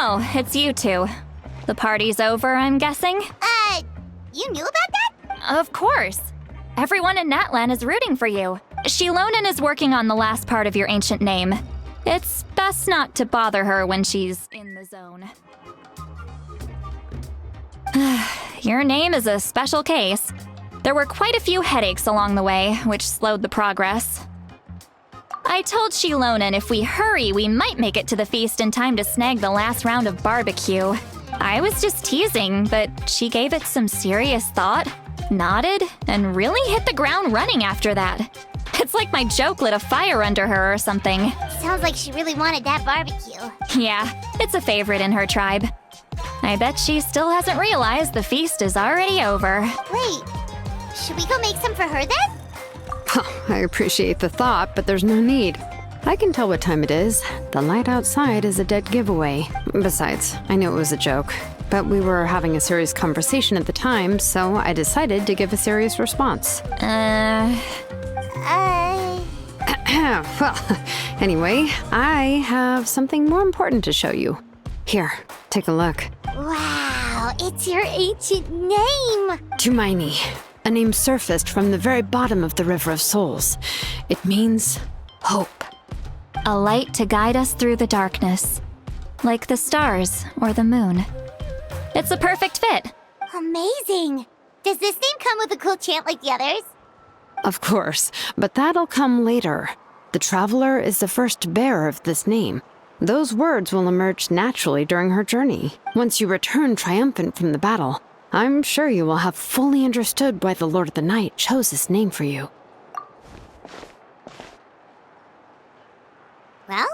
Oh, it's you two. The party's over, I'm guessing? You knew about that? Of course. Everyone in Natlan is rooting for you. Shilonen is working on the last part of your ancient name. It's best not to bother her when she's in the zone. Your name is a special case. There were quite a few headaches along the way, which slowed the progress. I told Shilonen if we hurry, we might make it to the feast in time to snag the last round of barbecue. I was just teasing, but she gave it some serious thought, nodded, and really hit the ground running after that. It's like my joke lit a fire under her or something. Sounds like she really wanted that barbecue. Yeah, it's a favorite in her tribe. I bet she still hasn't realized the feast is already over. Wait, should we go make some for her then? I appreciate the thought, but there's no need. I can tell what time it is. The light outside is a dead giveaway. Besides, I knew it was a joke. But we were having a serious conversation at the time, so I decided to give a serious response. Well, anyway, I have something more important to show you. Here, take a look. Wow, it's your ancient name! Tumaini, a name surfaced from the very bottom of the River of Souls. It means hope. A light to guide us through the darkness, like the stars or the moon. It's a perfect fit. Amazing! Does this name come with a cool chant like the others? Of course, but that'll come later. The Traveler is the first bearer of this name. Those words will emerge naturally during her journey. Once you return triumphant from the battle, I'm sure you will have fully understood why the Lord of the Night chose this name for you. Well,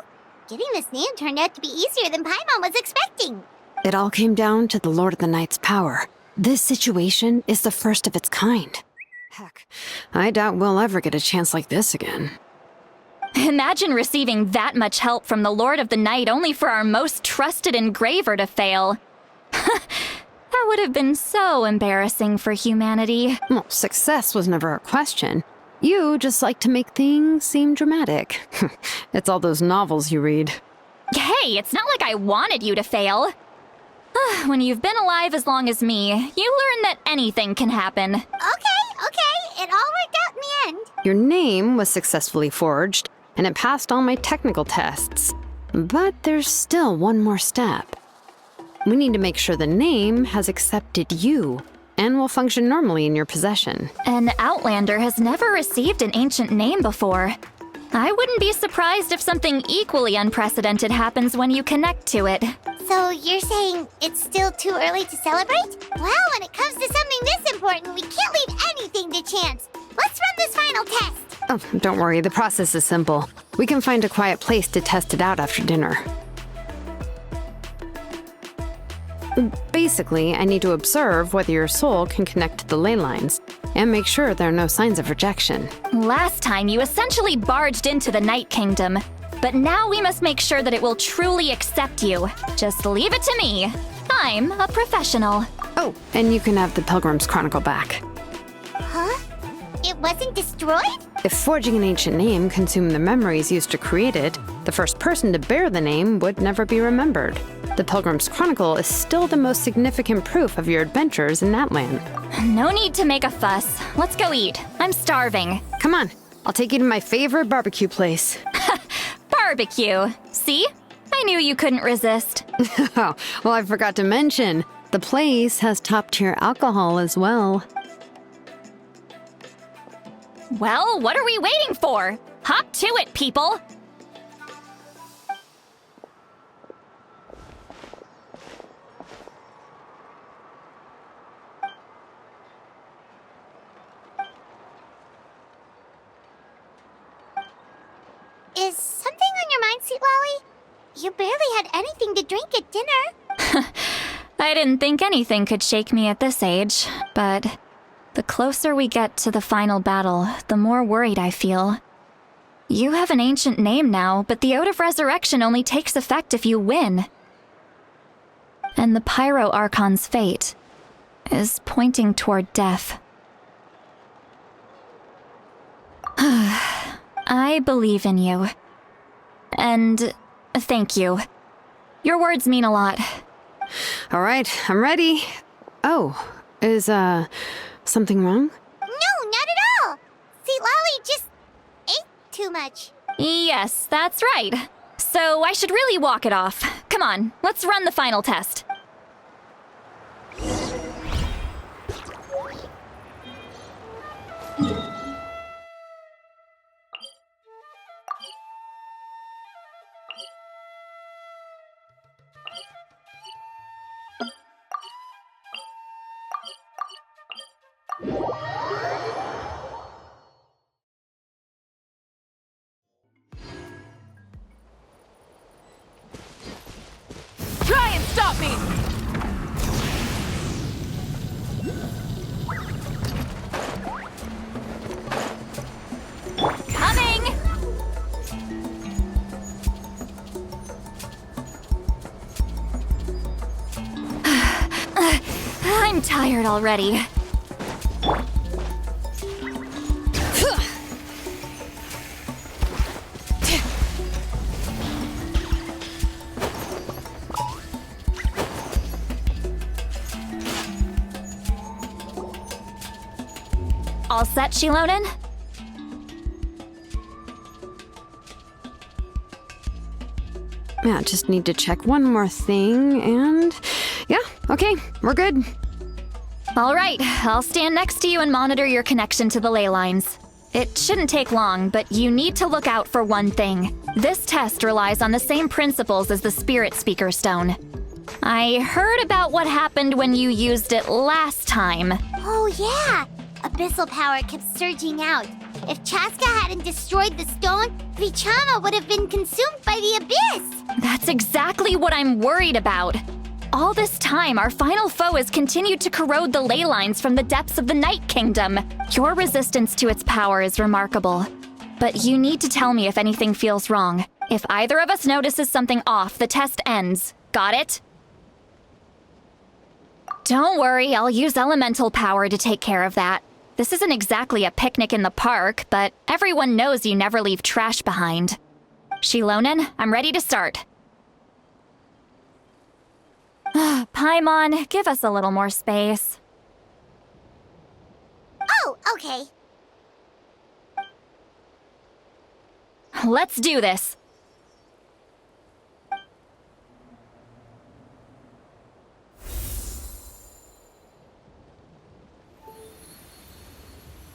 getting this name turned out to be easier than Paimon was expecting. It all came down to the Lord of the Night's power. This situation is the first of its kind. Heck, I doubt we'll ever get a chance like this again. Imagine receiving that much help from the Lord of the Night only for our most trusted engraver to fail. That would have been so embarrassing for humanity. Well, success was never a question. You just like to make things seem dramatic. It's all those novels you read. Hey, it's not like I wanted you to fail. When you've been alive as long as me, you learn that anything can happen. Okay, it all worked out in the end. Your name was successfully forged, and it passed all my technical tests. But there's still one more step. We need to make sure the name has accepted you and will function normally in your possession. An Outlander has never received an ancient name before. I wouldn't be surprised if something equally unprecedented happens when you connect to it. So you're saying it's still too early to celebrate? Well, when it comes to something this important, we can't leave anything to chance. Let's run this final test. Oh, don't worry, the process is simple. We can find a quiet place to test it out after dinner. Basically, I need to observe whether your soul can connect to the ley lines, and make sure there are no signs of rejection. Last time, you essentially barged into the Night Kingdom, but now we must make sure that it will truly accept you. Just leave it to me. I'm a professional. Oh, and you can have the Pilgrim's Chronicle back. Huh? It wasn't destroyed? If forging an ancient name consumed the memories used to create it, the first person to bear the name would never be remembered. The Pilgrim's Chronicle is still the most significant proof of your adventures in Natlan. No need to make a fuss. Let's go eat. I'm starving. Come on, I'll take you to my favorite barbecue place. Barbecue. See? I knew you couldn't resist. Oh, well, I forgot to mention, the place has top-tier alcohol as well. Well, what are we waiting for? Hop to it, people! Is something on your mind, Sweet Lolly? You barely had anything to drink at dinner. I didn't think anything could shake me at this age, but the closer we get to the final battle, the more worried I feel. You have an ancient name now, but the Ode of Resurrection only takes effect if you win. And the Pyro Archon's fate is pointing toward death. I believe in you. And thank you. Your words mean a lot. All right, I'm ready. Oh, is, something wrong? No, not at all. See, Lolly just ate too much. Yes, that's right. So I should really walk it off. Come on, let's run the final test. Try and stop me! Coming! I'm tired already. All set, Shilonen? Yeah, just need to check one more thing, and yeah, okay, we're good. All right, I'll stand next to you and monitor your connection to the ley lines. It shouldn't take long, but you need to look out for one thing. This test relies on the same principles as the Spirit Speaker Stone. I heard about what happened when you used it last time. Oh, yeah. Abyssal power kept surging out. If Chaska hadn't destroyed the stone, Vichama would have been consumed by the abyss. That's exactly what I'm worried about. All this time, our final foe has continued to corrode the ley lines from the depths of the Night Kingdom. Your resistance to its power is remarkable. But you need to tell me if anything feels wrong. If either of us notices something off, the test ends. Got it? Don't worry, I'll use elemental power to take care of that. This isn't exactly a picnic in the park, but everyone knows you never leave trash behind. Shilonen, I'm ready to start. Paimon, give us a little more space. Oh, okay. Let's do this.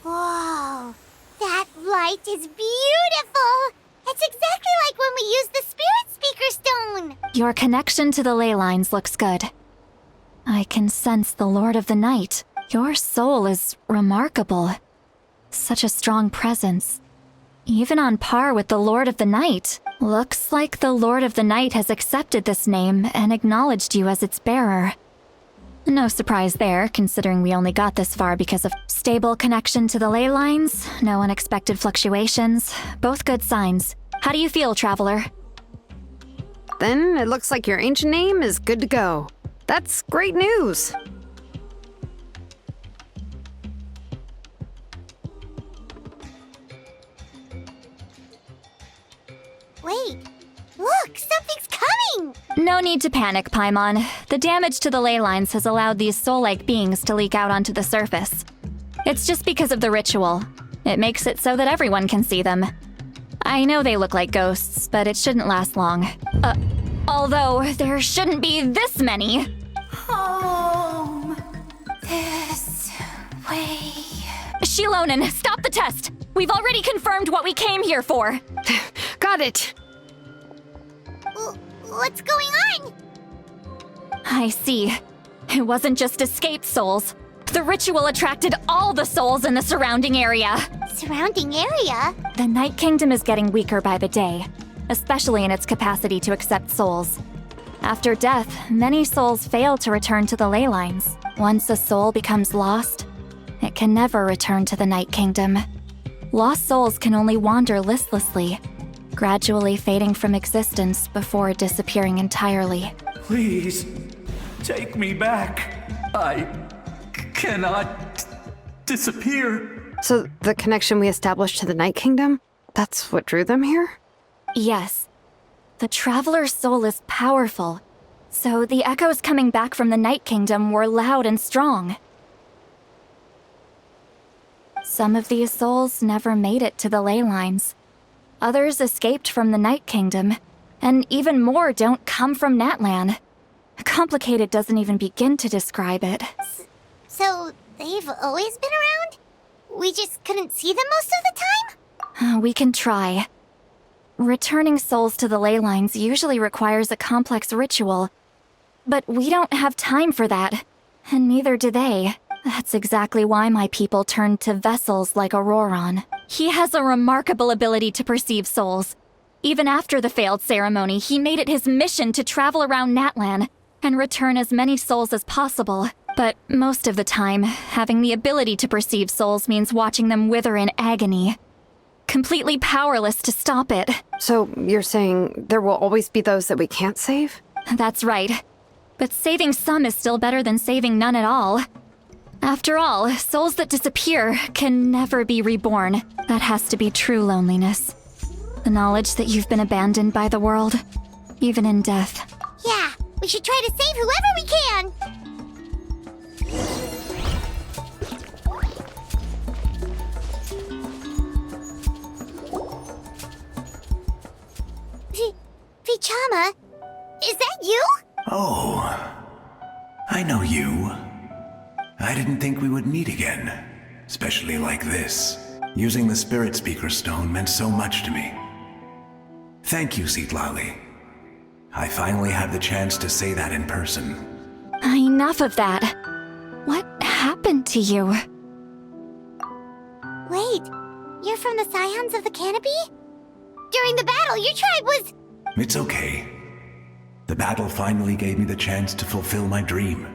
Whoa, that light is beautiful! It's exactly like when we used the Spirit Speaker Stone! Your connection to the ley lines looks good. I can sense the Lord of the Night. Your soul is remarkable. Such a strong presence. Even on par with the Lord of the Night. Looks like the Lord of the Night has accepted this name and acknowledged you as its bearer. No surprise there, considering we only got this far because of stable connection to the ley lines, no unexpected fluctuations, both good signs. How do you feel, Traveler? Then it looks like your ancient name is good to go. That's great news. Wait, look, something's coming! No need to panic, Paimon. The damage to the ley lines has allowed these soul-like beings to leak out onto the surface. It's just because of the ritual. It makes it so that everyone can see them. I know they look like ghosts, but it shouldn't last long. Although there shouldn't be this many. Home. This way. Shilonen, stop the test! We've already confirmed what we came here for. Got it. What's going on? I see. It wasn't just escaped souls. The ritual attracted all the souls in the surrounding area. Surrounding area? The Night Kingdom is getting weaker by the day, especially in its capacity to accept souls. After death, many souls fail to return to the ley lines. Once a soul becomes lost, it can never return to the Night Kingdom. Lost souls can only wander listlessly, gradually fading from existence before disappearing entirely. Please, take me back. I cannot disappear. So the connection we established to the Night Kingdom, that's what drew them here? Yes. The Traveler's soul is powerful, so the echoes coming back from the Night Kingdom were loud and strong. Some of these souls never made it to the ley lines. Others escaped from the Night Kingdom, and even more don't come from Natlan. Complicated doesn't even begin to describe it. So, they've always been around? We just couldn't see them most of the time? We can try. Returning souls to the ley lines usually requires a complex ritual, but we don't have time for that, and neither do they. That's exactly why my people turned to vessels like Auroron. He has a remarkable ability to perceive souls. Even after the failed ceremony, he made it his mission to travel around Natlan and return as many souls as possible. But most of the time, having the ability to perceive souls means watching them wither in agony. Completely powerless to stop it. So you're saying there will always be those that we can't save? That's right. But saving some is still better than saving none at all. After all, souls that disappear can never be reborn. That has to be true loneliness. The knowledge that you've been abandoned by the world, even in death. Yeah, we should try to save whoever we can! Vichama, is that you? Oh, I know you. I didn't think we would meet again, especially like this. Using the Spirit Speaker Stone meant so much to me. Thank you, Citlali. I finally had the chance to say that in person. Enough of that. What happened to you? Wait, you're from the Scions of the Canopy? During the battle, your tribe was... It's okay. The battle finally gave me the chance to fulfill my dream.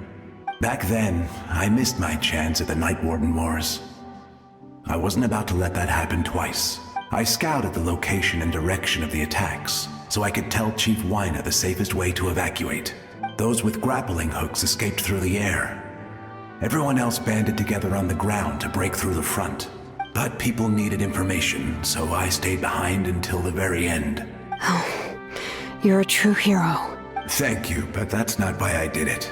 Back then, I missed my chance at the Night Warden Wars. I wasn't about to let that happen twice. I scouted the location and direction of the attacks, so I could tell Chief Wyna the safest way to evacuate. Those with grappling hooks escaped through the air. Everyone else banded together on the ground to break through the front. But people needed information, so I stayed behind until the very end. Oh, you're a true hero. Thank you, but that's not why I did it.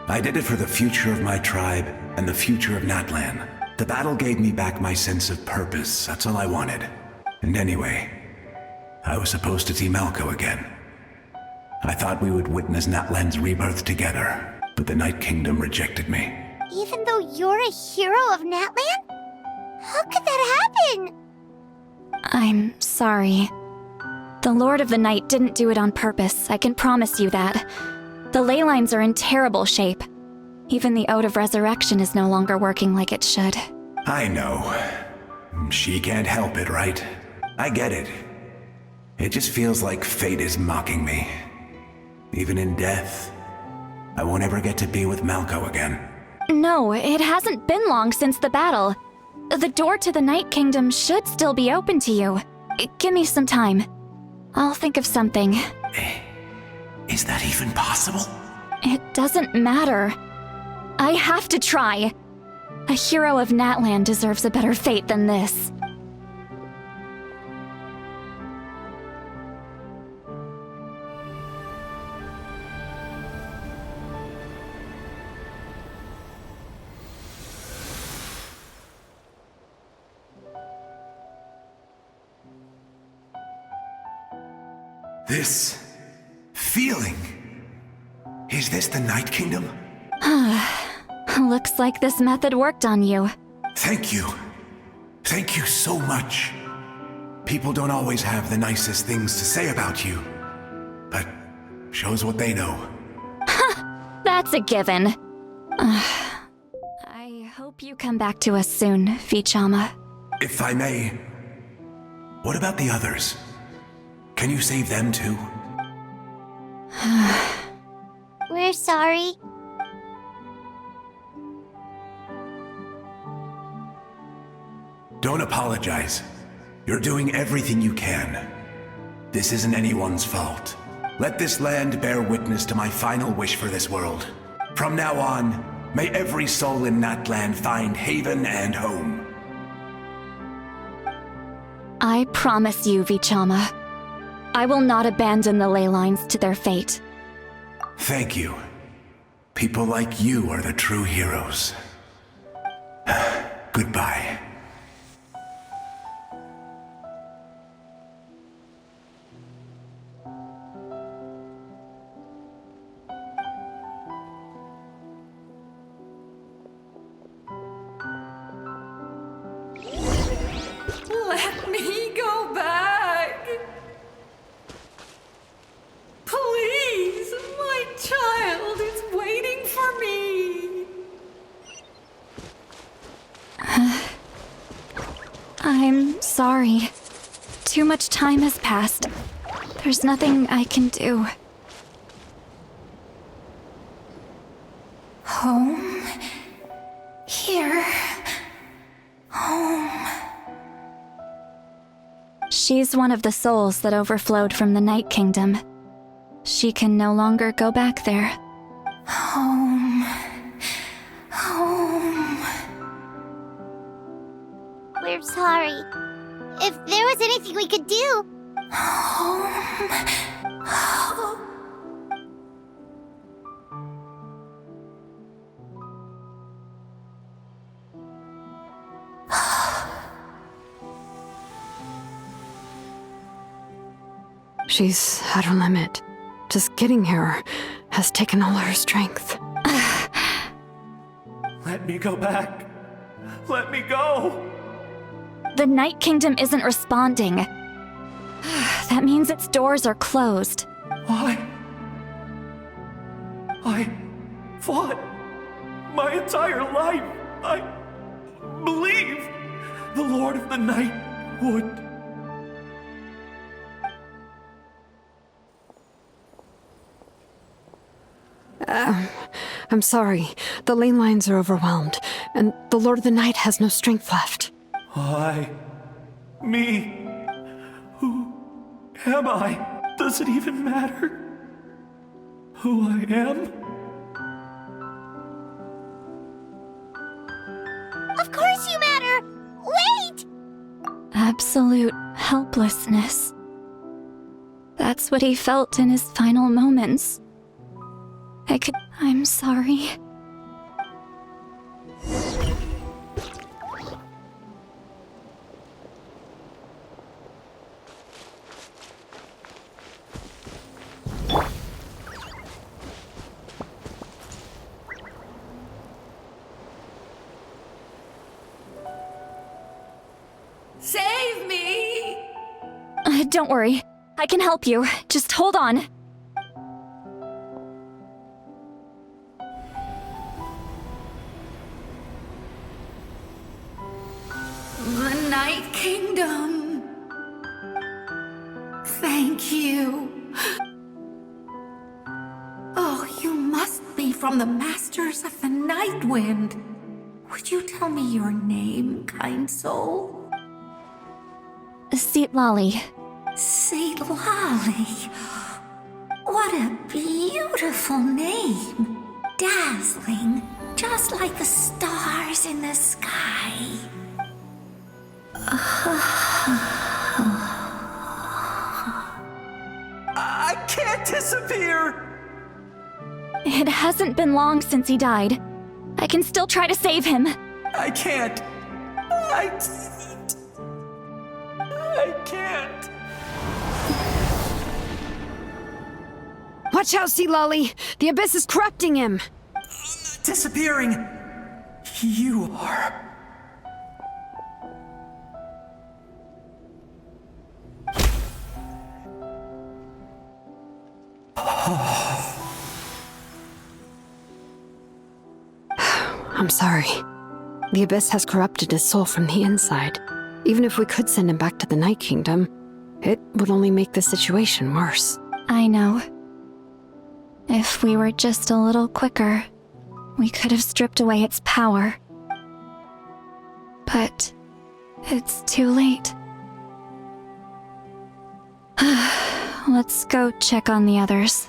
I did it for the future of my tribe and the future of Natlan. The battle gave me back my sense of purpose, that's all I wanted. And anyway, I was supposed to see Malco again. I thought we would witness Natlan's rebirth together, but the Night Kingdom rejected me. Even though you're a hero of Natlan? How could that happen? I'm sorry. The Lord of the Night didn't do it on purpose, I can promise you that. The ley lines are in terrible shape. Even the Ode of Resurrection is no longer working like it should. I know. She can't help it, right? I get it. It just feels like fate is mocking me. Even in death, I won't ever get to be with Malco again. No, it hasn't been long since the battle. The door to the Night Kingdom should still be open to you. Give me some time. I'll think of something. Is that even possible? It doesn't matter. I have to try. A hero of Natlan deserves a better fate than this. This feeling. Is this the Night Kingdom? Looks like this method worked on you. Thank you. Thank you so much. People don't always have the nicest things to say about you, but shows what they know. That's a given. I hope you come back to us soon, Vichama. If I may, what about the others? Can you save them too? We're sorry. Don't apologize. You're doing everything you can. This isn't anyone's fault. Let this land bear witness to my final wish for this world. From now on, may every soul in Natlan find haven and home. I promise you, Vichama. I will not abandon the ley lines to their fate. Thank you. People like you are the true heroes. Goodbye. Let me go back. Please, my child is waiting for me. I'm sorry. Too much time has passed. There's nothing I can do. Home. Here. Home. She's one of the souls that overflowed from the Night Kingdom. She can no longer go back there. Home. Home. We're sorry. If there was anything we could do... Home. She's at her limit. Just getting here has taken all her strength. Let me go back. Let me go. The Night Kingdom isn't responding. That means its doors are closed. Why? I fought my entire life. I believe the Lord of the Night would. I'm sorry. The ley lines are overwhelmed, and the Lord of the Night has no strength left. Why? Me? Who am I? Does it even matter who I am? Of course you matter! Wait! Absolute helplessness. That's what he felt in his final moments. I'm sorry. Save me! Don't worry. I can help you. Just hold on. The Night Kingdom. Thank you. Oh, you must be from the Masters of the Night Wind. Would you tell me your name, kind soul? Lolly. Lolly. What a beautiful name. Dazzling, just like the stars in the sky. I can't disappear! It hasn't been long since he died. I can still try to save him. I can't. I can't. Watch out, Sea Lolly! The abyss is corrupting him! Disappearing. You are. I'm sorry. The abyss has corrupted his soul from the inside. Even if we could send him back to the Night Kingdom, it would only make the situation worse. I know. If we were just a little quicker, we could have stripped away its power. But it's too late. Let's go check on the others.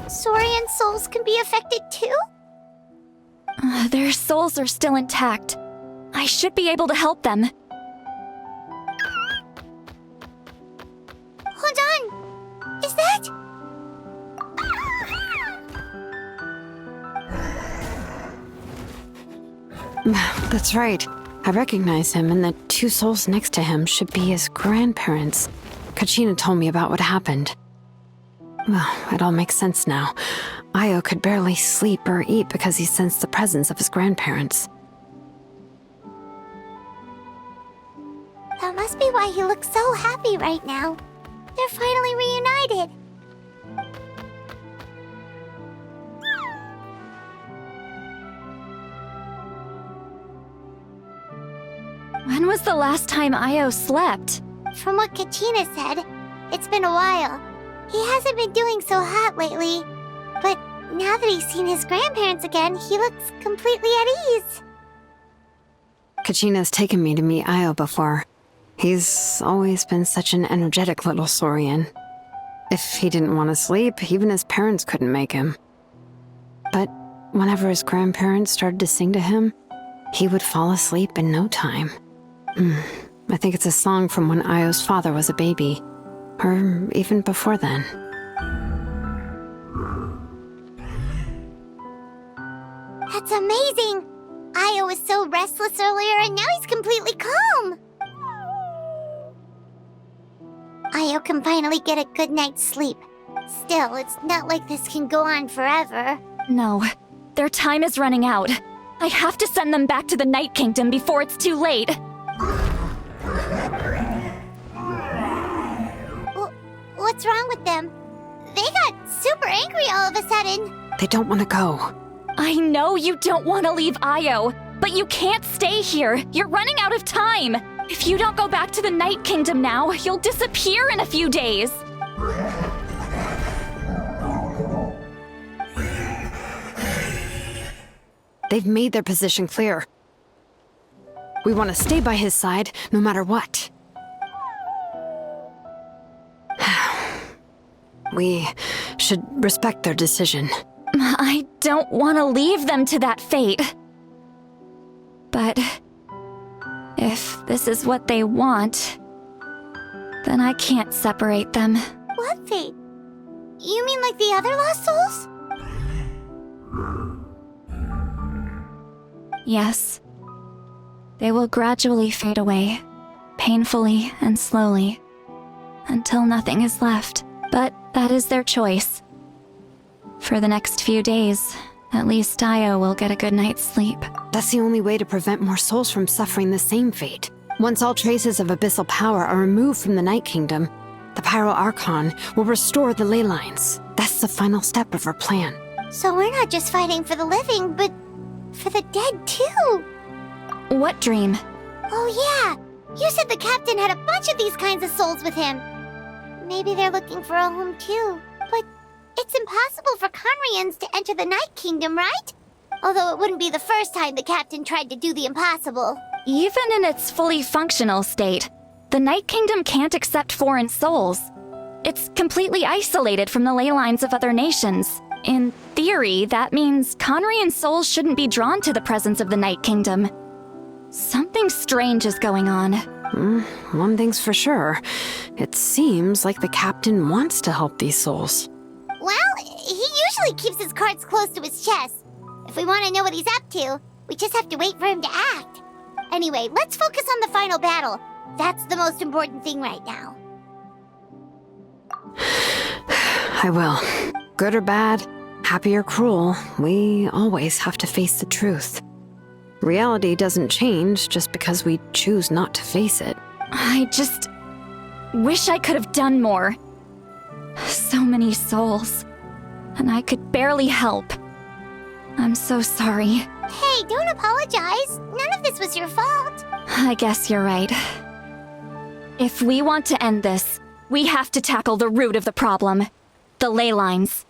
Saurian souls can be affected too? Their souls are still intact. I should be able to help them. Hold on! Is that... That's right. I recognize him, and the two souls next to him should be his grandparents. Kachina told me about what happened. Well, it all makes sense now. Io could barely sleep or eat because he sensed the presence of his grandparents. That must be why he looks so happy right now. They're finally reunited. When was the last time Io slept? From what Kachina said, it's been a while. He hasn't been doing so hot lately. But now that he's seen his grandparents again, he looks completely at ease. Kachina's taken me to meet Io before. He's always been such an energetic little Saurian. If he didn't want to sleep, even his parents couldn't make him. But whenever his grandparents started to sing to him, he would fall asleep in no time. I think it's a song from when Io's father was a baby, or even before then. That's amazing! Io was so restless earlier and now he's completely calm! Io can finally get a good night's sleep. Still, it's not like this can go on forever. No, their time is running out. I have to send them back to the Night Kingdom before it's too late. What's wrong with them? They got super angry all of a sudden. They don't want to go. I know you don't want to leave Io, but you can't stay here. You're running out of time. If you don't go back to the Night Kingdom now, you'll disappear in a few days. They've made their position clear. We want to stay by his side, no matter what. We should respect their decision. I don't want to leave them to that fate. But if this is what they want, then I can't separate them. What fate? You mean like the other lost souls? Yes. They will gradually fade away, painfully and slowly, until nothing is left. But that is their choice. For the next few days, at least Io will get a good night's sleep. That's the only way to prevent more souls from suffering the same fate. Once all traces of abyssal power are removed from the Night Kingdom, the Pyro Archon will restore the ley lines. That's the final step of our plan. So we're not just fighting for the living, but for the dead too. What dream? Oh yeah, you said the captain had a bunch of these kinds of souls with him. Maybe they're looking for a home too. But it's impossible for Conrians to enter the Night Kingdom, right? Although it wouldn't be the first time the captain tried to do the impossible. Even in its fully functional state, the Night Kingdom can't accept foreign souls. It's completely isolated from the ley lines of other nations. In theory, that means Conrian souls shouldn't be drawn to the presence of the Night Kingdom. Something strange is going on. One thing's for sure. It seems like the captain wants to help these souls. Well, he usually keeps his cards close to his chest. If we want to know what he's up to, we just have to wait for him to act. Anyway, let's focus on the final battle. That's the most important thing right now. I will. Good or bad, happy or cruel, we always have to face the truth. Reality doesn't change just because we choose not to face it. I just wish I could have done more. So many souls, and I could barely help. I'm so sorry. Hey, don't apologize. None of this was your fault. I guess you're right. If we want to end this, we have to tackle the root of the problem. The ley lines.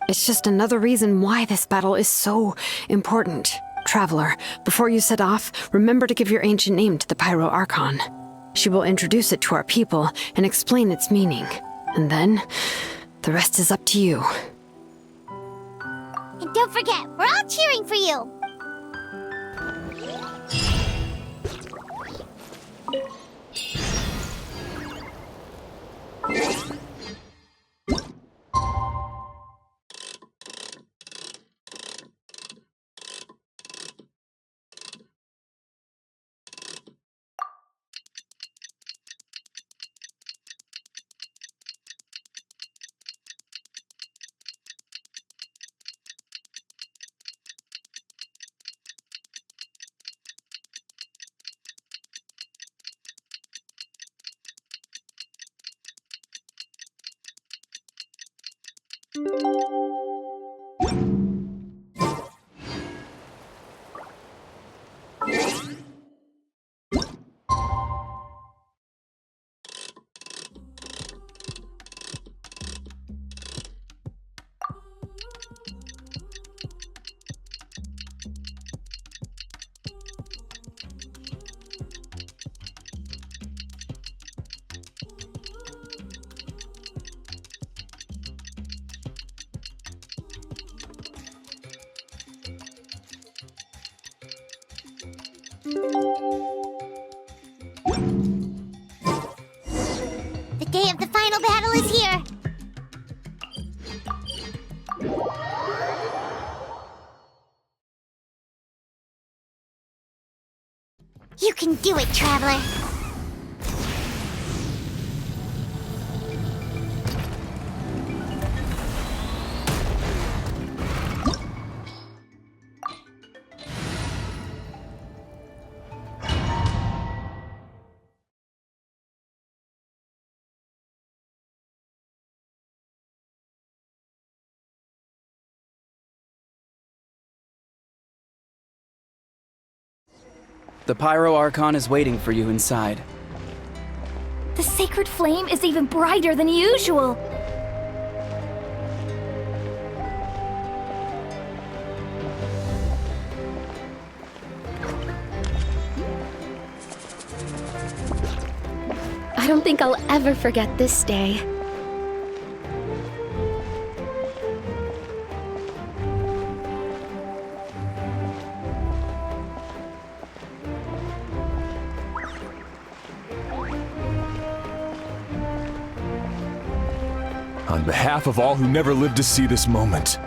It's just another reason why this battle is so important. Traveler, before you set off, remember to give your ancient name to the Pyro Archon. She will introduce it to our people and explain its meaning. And then, The rest is up to you. And don't forget, we're all cheering for you. The day of the final battle is here. You can do it, Traveler. The Pyro Archon is waiting for you inside. The sacred flame is even brighter than usual. I don't think I'll ever forget this day. On behalf of all who never lived to see this moment.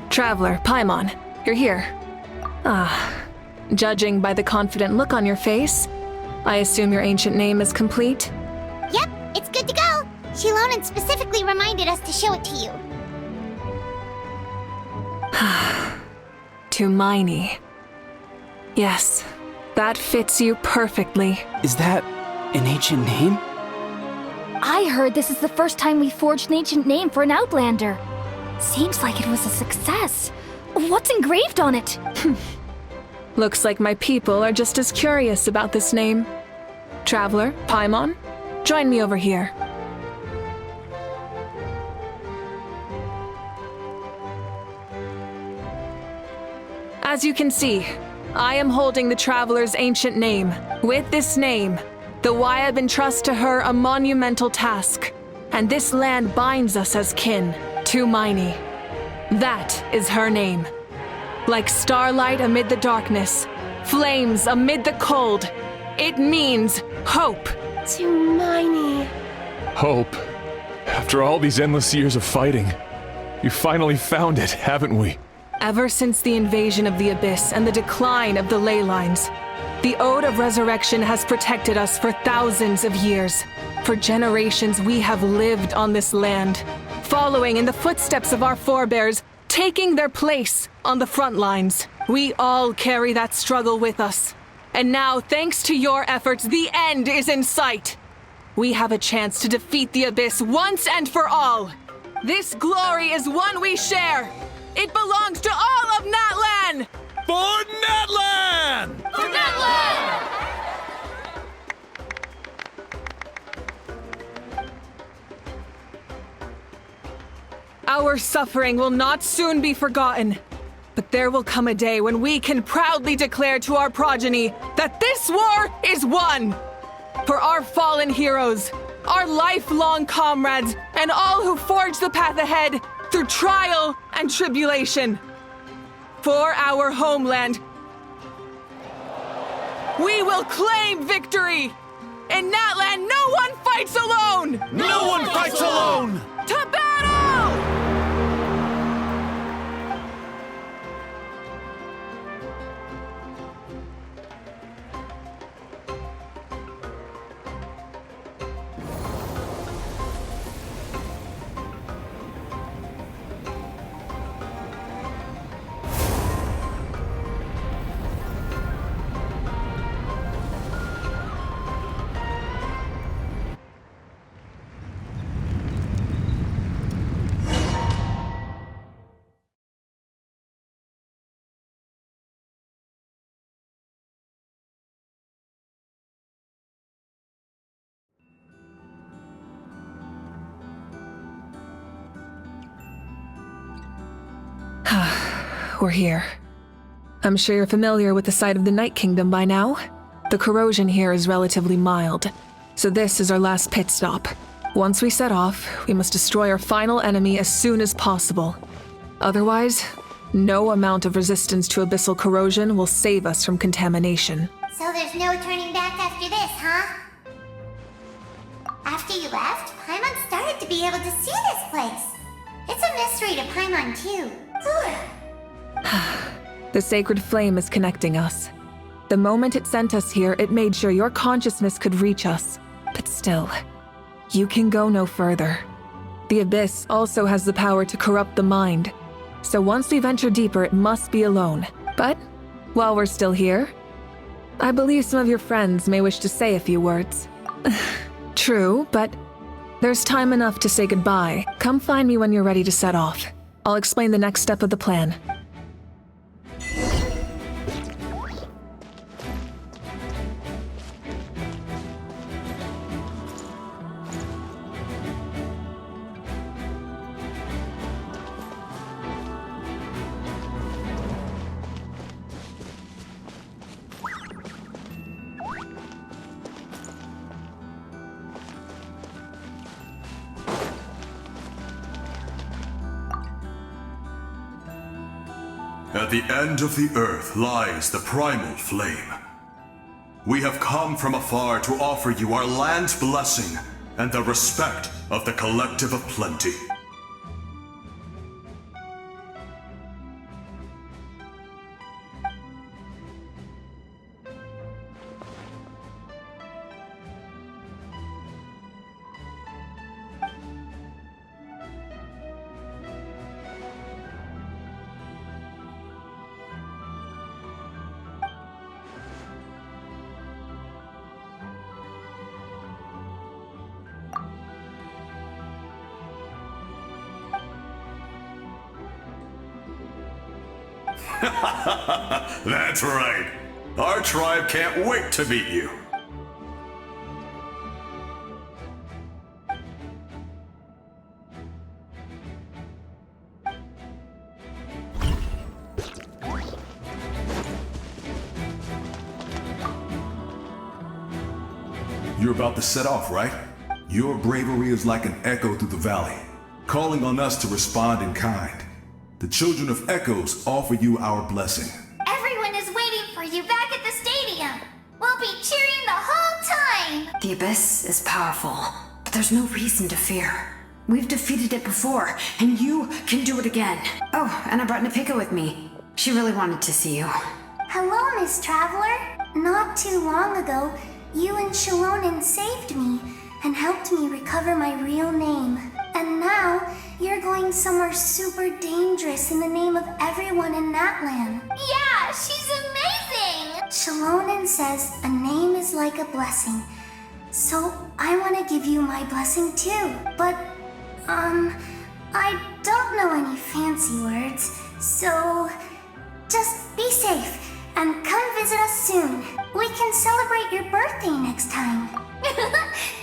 Traveler, Paimon, you're here. Judging by the confident look on your face, I assume your ancient name is complete? Yep, it's good to go. Shilonen specifically reminded us to show it to you. Tumaini. Yes, that fits you perfectly. Is that an ancient name? I heard this is the first time we forged an ancient name for an Outlander. Seems like it was a success. What's engraved on it? Looks like my people are just as curious about this name. Traveler, Paimon, join me over here. As you can see, I am holding the Traveler's ancient name. With this name, the Wyab entrust to her a monumental task, and this land binds us as kin, Tumaini. That is her name. Like starlight amid the darkness, flames amid the cold, it means hope. Tumaini. Hope. After all these endless years of fighting, you finally found it, haven't we? Ever since the invasion of the Abyss and the decline of the ley lines, the Ode of Resurrection has protected us for thousands of years. For generations we have lived on this land, following in the footsteps of our forebears, taking their place on the front lines. We all carry that struggle with us. And now, thanks to your efforts, the end is in sight. We have a chance to defeat the Abyss once and for all. This glory is one we share. It belongs to all of Natlan! For Natlan! For Natlan! Our suffering will not soon be forgotten. But there will come a day when we can proudly declare to our progeny that this war is won! For our fallen heroes, our lifelong comrades, and all who forge the path ahead through trial and tribulation. For our homeland, we will claim victory! In that land, no one fights alone! No one fights alone! To battle! We're here. I'm sure you're familiar with the site of the Night Kingdom by now. The corrosion here is relatively mild, so this is our last pit stop. Once we set off, we must destroy our final enemy as soon as possible. Otherwise, no amount of resistance to abyssal corrosion will save us from contamination. So there's no turning back after this, huh? After you left, Paimon started to be able to see this place. It's a mystery to Paimon, too. The sacred flame is connecting us. The moment it sent us here, it made sure your consciousness could reach us. But still, you can go no further. The Abyss also has the power to corrupt the mind. So once we venture deeper, it must be alone. But while we're still here, I believe some of your friends may wish to say a few words. True, but there's time enough to say goodbye. Come find me when you're ready to set off. I'll explain the next step of the plan. At the end of the earth lies the primal flame. We have come from afar to offer you our land's blessing and the respect of the Collective of Plenty. That's right. Our tribe can't wait to meet you. You're about to set off, right? Your bravery is like an echo through the valley, calling on us to respond in kind. The Children of Echoes offer you our blessing. Everyone is waiting for you back at the stadium. We'll be cheering the whole time. The Abyss is powerful, but there's no reason to fear. We've defeated it before, and you can do it again. Oh, and I brought Napika with me. She really wanted to see you. Hello, Miss Traveler. Not too long ago, you and Shalonen saved me and helped me recover my real name. And now, you're going somewhere super dangerous in the name of everyone in that land. Yeah, she's amazing! Shalonen says a name is like a blessing. So, I want to give you my blessing too. But, I don't know any fancy words. So, just be safe and come visit us soon. We can celebrate your birthday next time.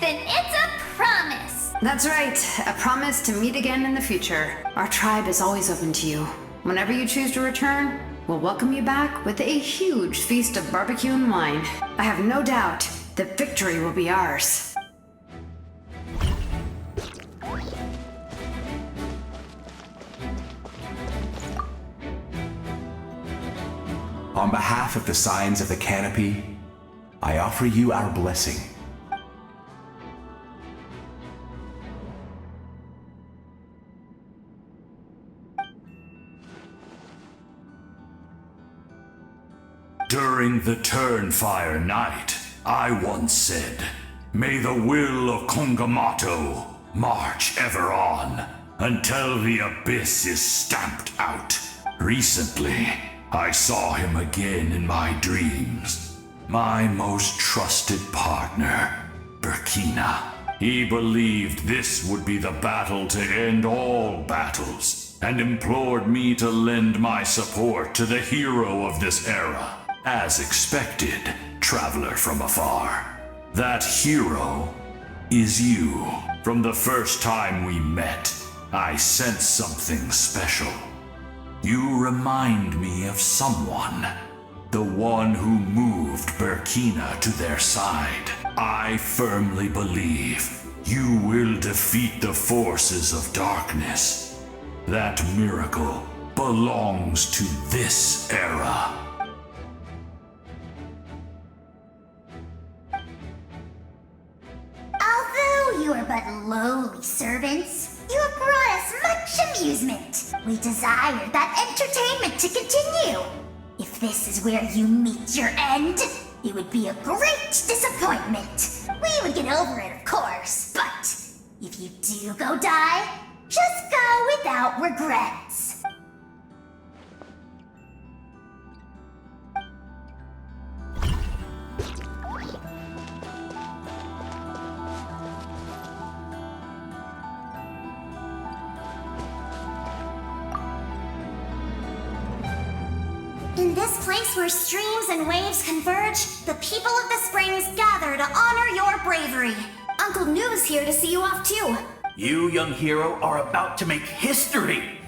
Then it's a promise. That's right. A promise to meet again in the future. Our tribe is always open to you. Whenever you choose to return, we'll welcome you back with a huge feast of barbecue and wine. I have no doubt that victory will be ours. On behalf of the Signs of the Canopy, I offer you our blessing. During the Turnfire Night, I once said, "May the will of Kongamato march ever on until the abyss is stamped out." Recently, I saw him again in my dreams. My most trusted partner, Burkina. He believed this would be the battle to end all battles, and implored me to lend my support to the hero of this era. As expected, traveler from afar. That hero is you. From the first time we met, I sensed something special. You remind me of someone. The one who moved Burkina to their side. I firmly believe you will defeat the forces of darkness. That miracle belongs to this era. Although you are but lowly servants, you have brought us much amusement. We desire that entertainment to continue. If this is where you meet your end, it would be a great disappointment. We would get over it, of course, but if you do go die, just go without regrets. In this place where streams and waves converge, the people of the springs gather to honor your bravery. Uncle Noo's here to see you off too. You, young hero, are about to make history.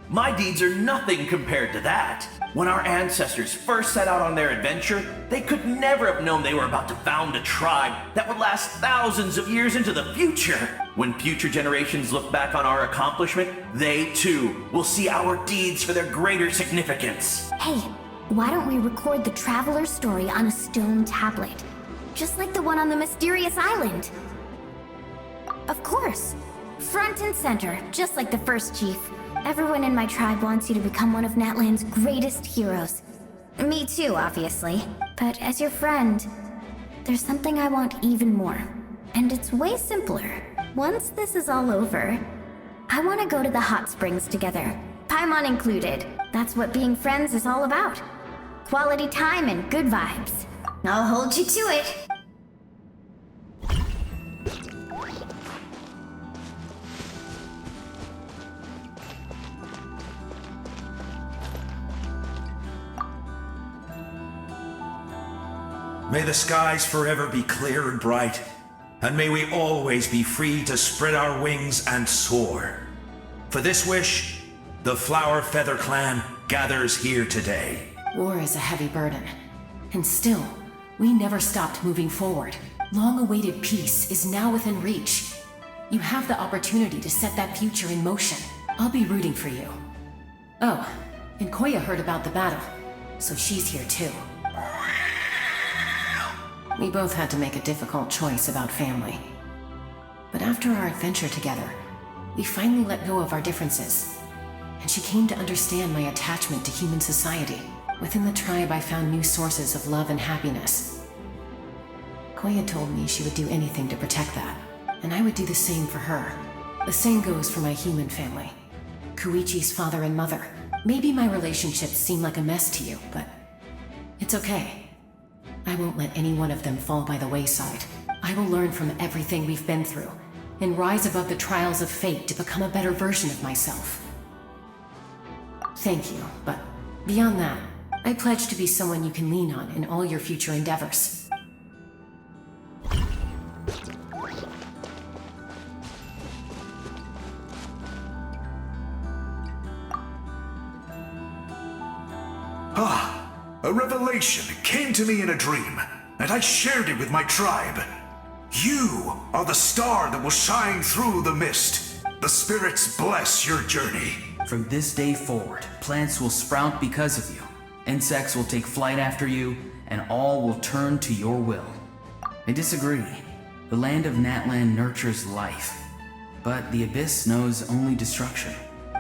My deeds are nothing compared to that. When our ancestors first set out on their adventure, they could never have known they were about to found a tribe that would last thousands of years into the future. When future generations look back on our accomplishment, they too will see our deeds for their greater significance. Hey, why don't we record the traveler's story on a stone tablet? Just like the one on the mysterious island. Of course. Front and center, just like the first chief. Everyone in my tribe wants you to become one of Natlan's greatest heroes. Me too, obviously. But as your friend, there's something I want even more. And it's way simpler. Once this is all over, I want to go to the hot springs together. Paimon included. That's what being friends is all about. Quality time and good vibes. I'll hold you to it. May the skies forever be clear and bright, and may we always be free to spread our wings and soar. For this wish, the Flower Feather Clan gathers here today. War is a heavy burden, and still, we never stopped moving forward. Long-awaited peace is now within reach. You have the opportunity to set that future in motion. I'll be rooting for you. Oh, and Koya heard about the battle, so she's here too. We both had to make a difficult choice about family. But after our adventure together, we finally let go of our differences. And she came to understand my attachment to human society. Within the tribe, I found new sources of love and happiness. Koya told me she would do anything to protect that, and I would do the same for her. The same goes for my human family. Koichi's father and mother. Maybe my relationships seem like a mess to you, but it's okay. I won't let any one of them fall by the wayside. I will learn from everything we've been through, and rise above the trials of fate to become a better version of myself. Thank you, but beyond that, I pledge to be someone you can lean on in all your future endeavors. A revelation came to me in a dream, and I shared it with my tribe. You are the star that will shine through the mist. The spirits bless your journey. From this day forward, plants will sprout because of you. Insects will take flight after you, and all will turn to your will. I disagree. The land of Natlan nurtures life, but the Abyss knows only destruction.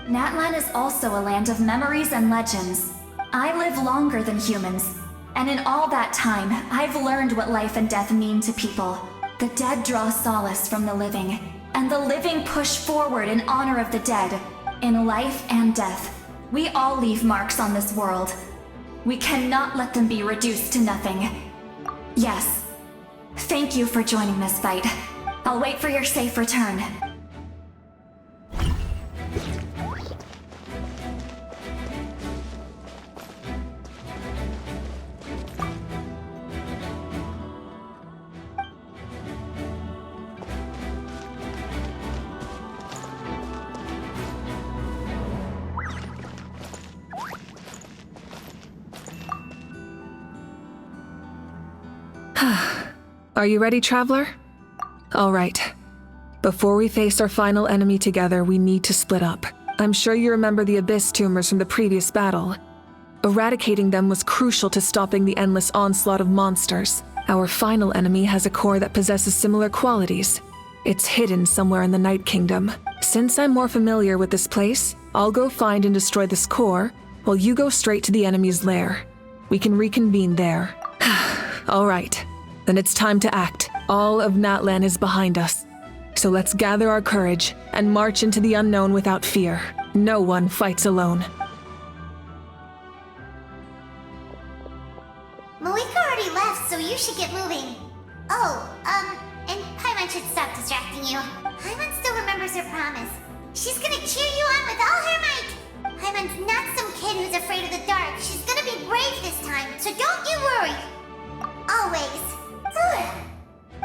Natlan is also a land of memories and legends. I live longer than humans, and in all that time, I've learned what life and death mean to people. The dead draw solace from the living, and the living push forward in honor of the dead. In life and death, we all leave marks on this world. We cannot let them be reduced to nothing. Yes. Thank you for joining this fight. I'll wait for your safe return. Are you ready, Traveler? All right. Before we face our final enemy together, we need to split up. I'm sure you remember the Abyss tumors from the previous battle. Eradicating them was crucial to stopping the endless onslaught of monsters. Our final enemy has a core that possesses similar qualities. It's hidden somewhere in the Night Kingdom. Since I'm more familiar with this place, I'll go find and destroy this core, while you go straight to the enemy's lair. We can reconvene there. All right. Then it's time to act. All of Natlan is behind us. So let's gather our courage and march into the unknown without fear. No one fights alone. Malika already left, so you should get moving. Oh, and Paimon should stop distracting you. Paimon still remembers her promise. She's gonna cheer you on with all her might. Paimon's not some kid who's afraid of the dark. She's gonna be brave this time, so don't you worry. Always.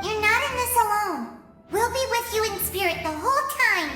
You're not in this alone. We'll be with you in spirit the whole time.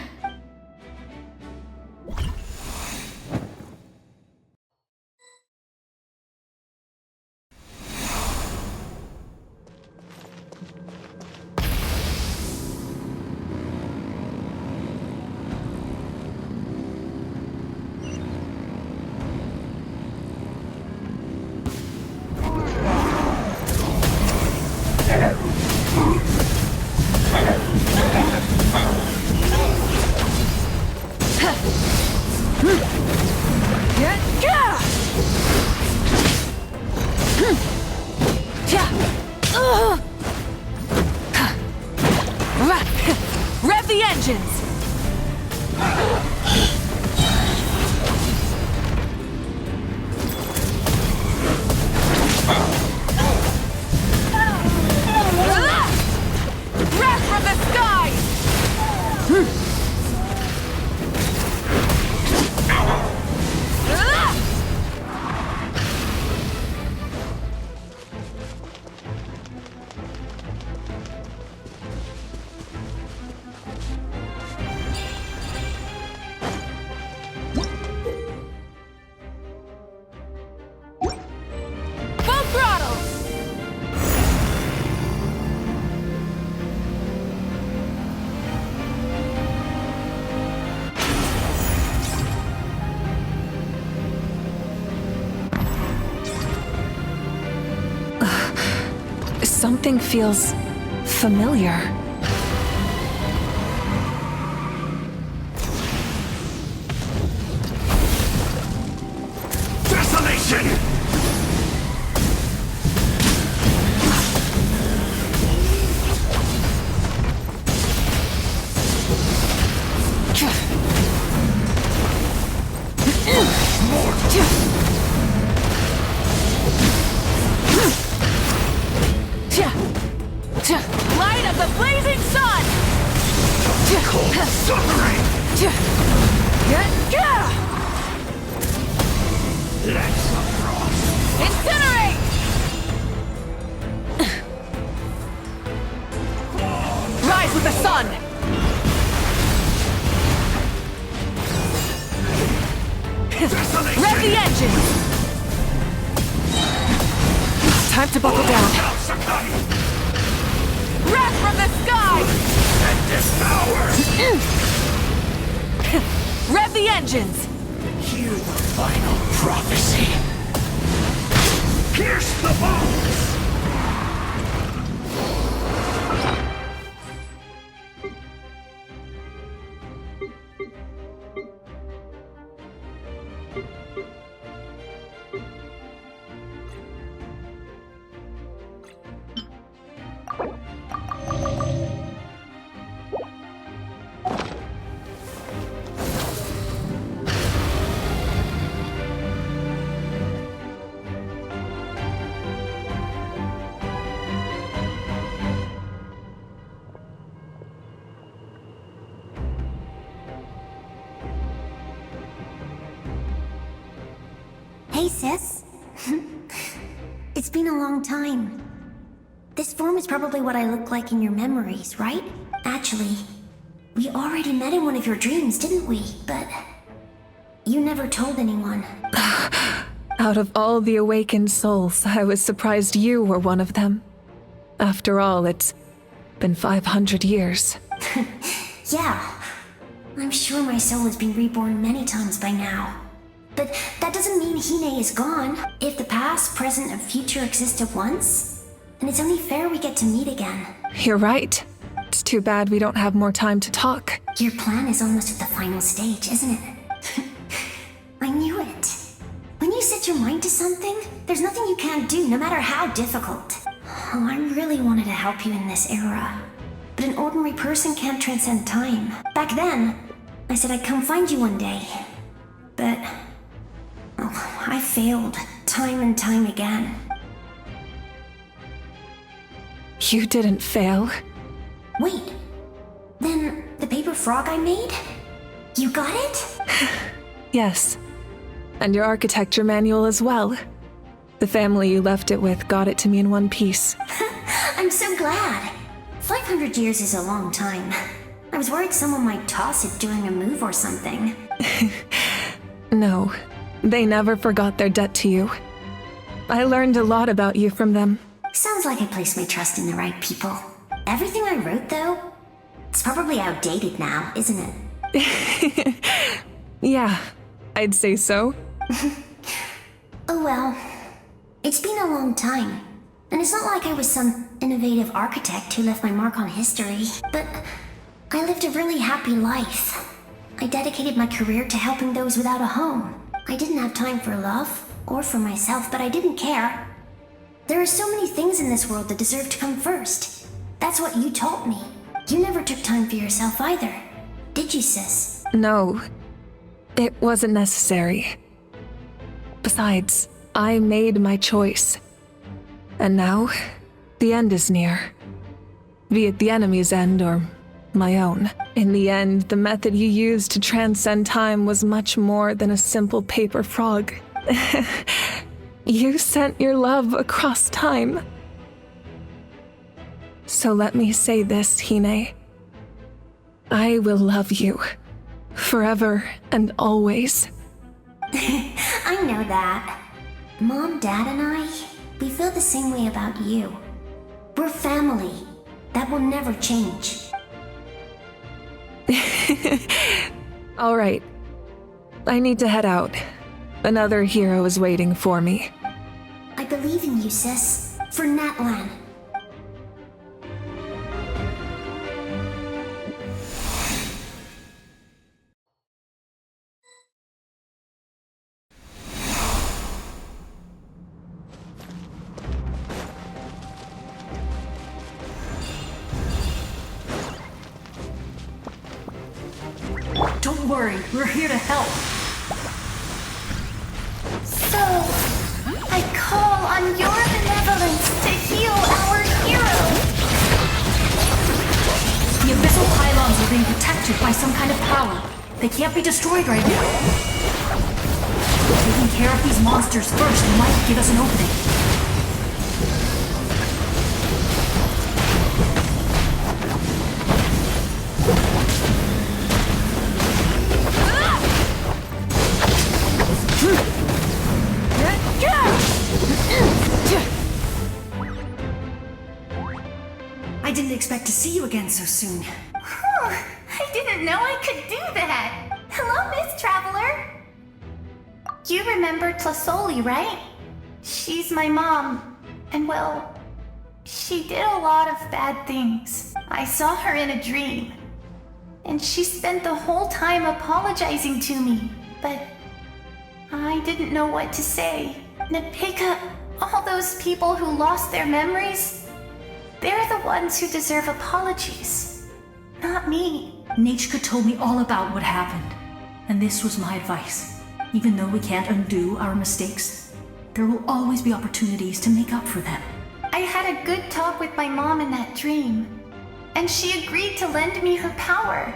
Rev the engines! Rev from the sky! Something feels familiar. Desolation! Light of the blazing sun! Cold suffering! Let's frost! Incinerate! Rise with the sun! Desolation! Rev the engines! Time to buckle down. Wrath from the sky! And devour! Rev the engines! Hear the final prophecy. Pierce the bones! Hey, sis. It's been a long time. This form is probably what I look like in your memories, right? Actually, we already met in one of your dreams, didn't we? But you never told anyone. Out of all the awakened souls, I was surprised you were one of them. After all, it's been 500 years. Yeah. I'm sure my soul has been reborn many times by now. But that doesn't mean Hine is gone. If the past, present, and future exist at once, then it's only fair we get to meet again. You're right. It's too bad we don't have more time to talk. Your plan is almost at the final stage, isn't it? I knew it. When you set your mind to something, there's nothing you can't do, no matter how difficult. Oh, I really wanted to help you in this era. But an ordinary person can't transcend time. Back then, I said I'd come find you one day. But I failed, time and time again. You didn't fail. Wait, then the paper frog I made? You got it? Yes. And your architecture manual as well. The family you left it with got it to me in one piece. I'm so glad. 500 years is a long time. I was worried someone might toss it during a move or something. No. They never forgot their debt to you. I learned a lot about you from them. Sounds like I placed my trust in the right people. Everything I wrote, though, it's probably outdated now, isn't it? Yeah, I'd say so. Oh well. It's been a long time. And it's not like I was some innovative architect who left my mark on history. But I lived a really happy life. I dedicated my career to helping those without a home. I didn't have time for love, or for myself, but I didn't care. There are so many things in this world that deserve to come first. That's what you taught me. You never took time for yourself either. Did you, sis? No. It wasn't necessary. Besides, I made my choice. And now, the end is near. Be it the enemy's end or my own. In the end, the method you used to transcend time was much more than a simple paper frog. You sent your love across time. So let me say this, Hine. I will love you. Forever and always. I know that. Mom, Dad, and I, we feel the same way about you. We're family. That will never change. All right. I need to head out. Another hero is waiting for me. I believe in you, sis. For Natlan. Don't worry, we're here to help. So, I call on your benevolence to heal our hero. The abyssal pylons are being protected by some kind of power. They can't be destroyed right now. Taking care of these monsters first might give us an opening. didn't expect to see you again so soon. I didn't know I could do that. Hello, Miss Traveler. You remember Tlasoli, right? She's my mom. And well, she did a lot of bad things. I saw her in a dream. And she spent the whole time apologizing to me. But I didn't know what to say. Napika, all those people who lost their memories, they're the ones who deserve apologies. Not me. Nachka told me all about what happened. And this was my advice. Even though we can't undo our mistakes, there will always be opportunities to make up for them. I had a good talk with my mom in that dream, and she agreed to lend me her power.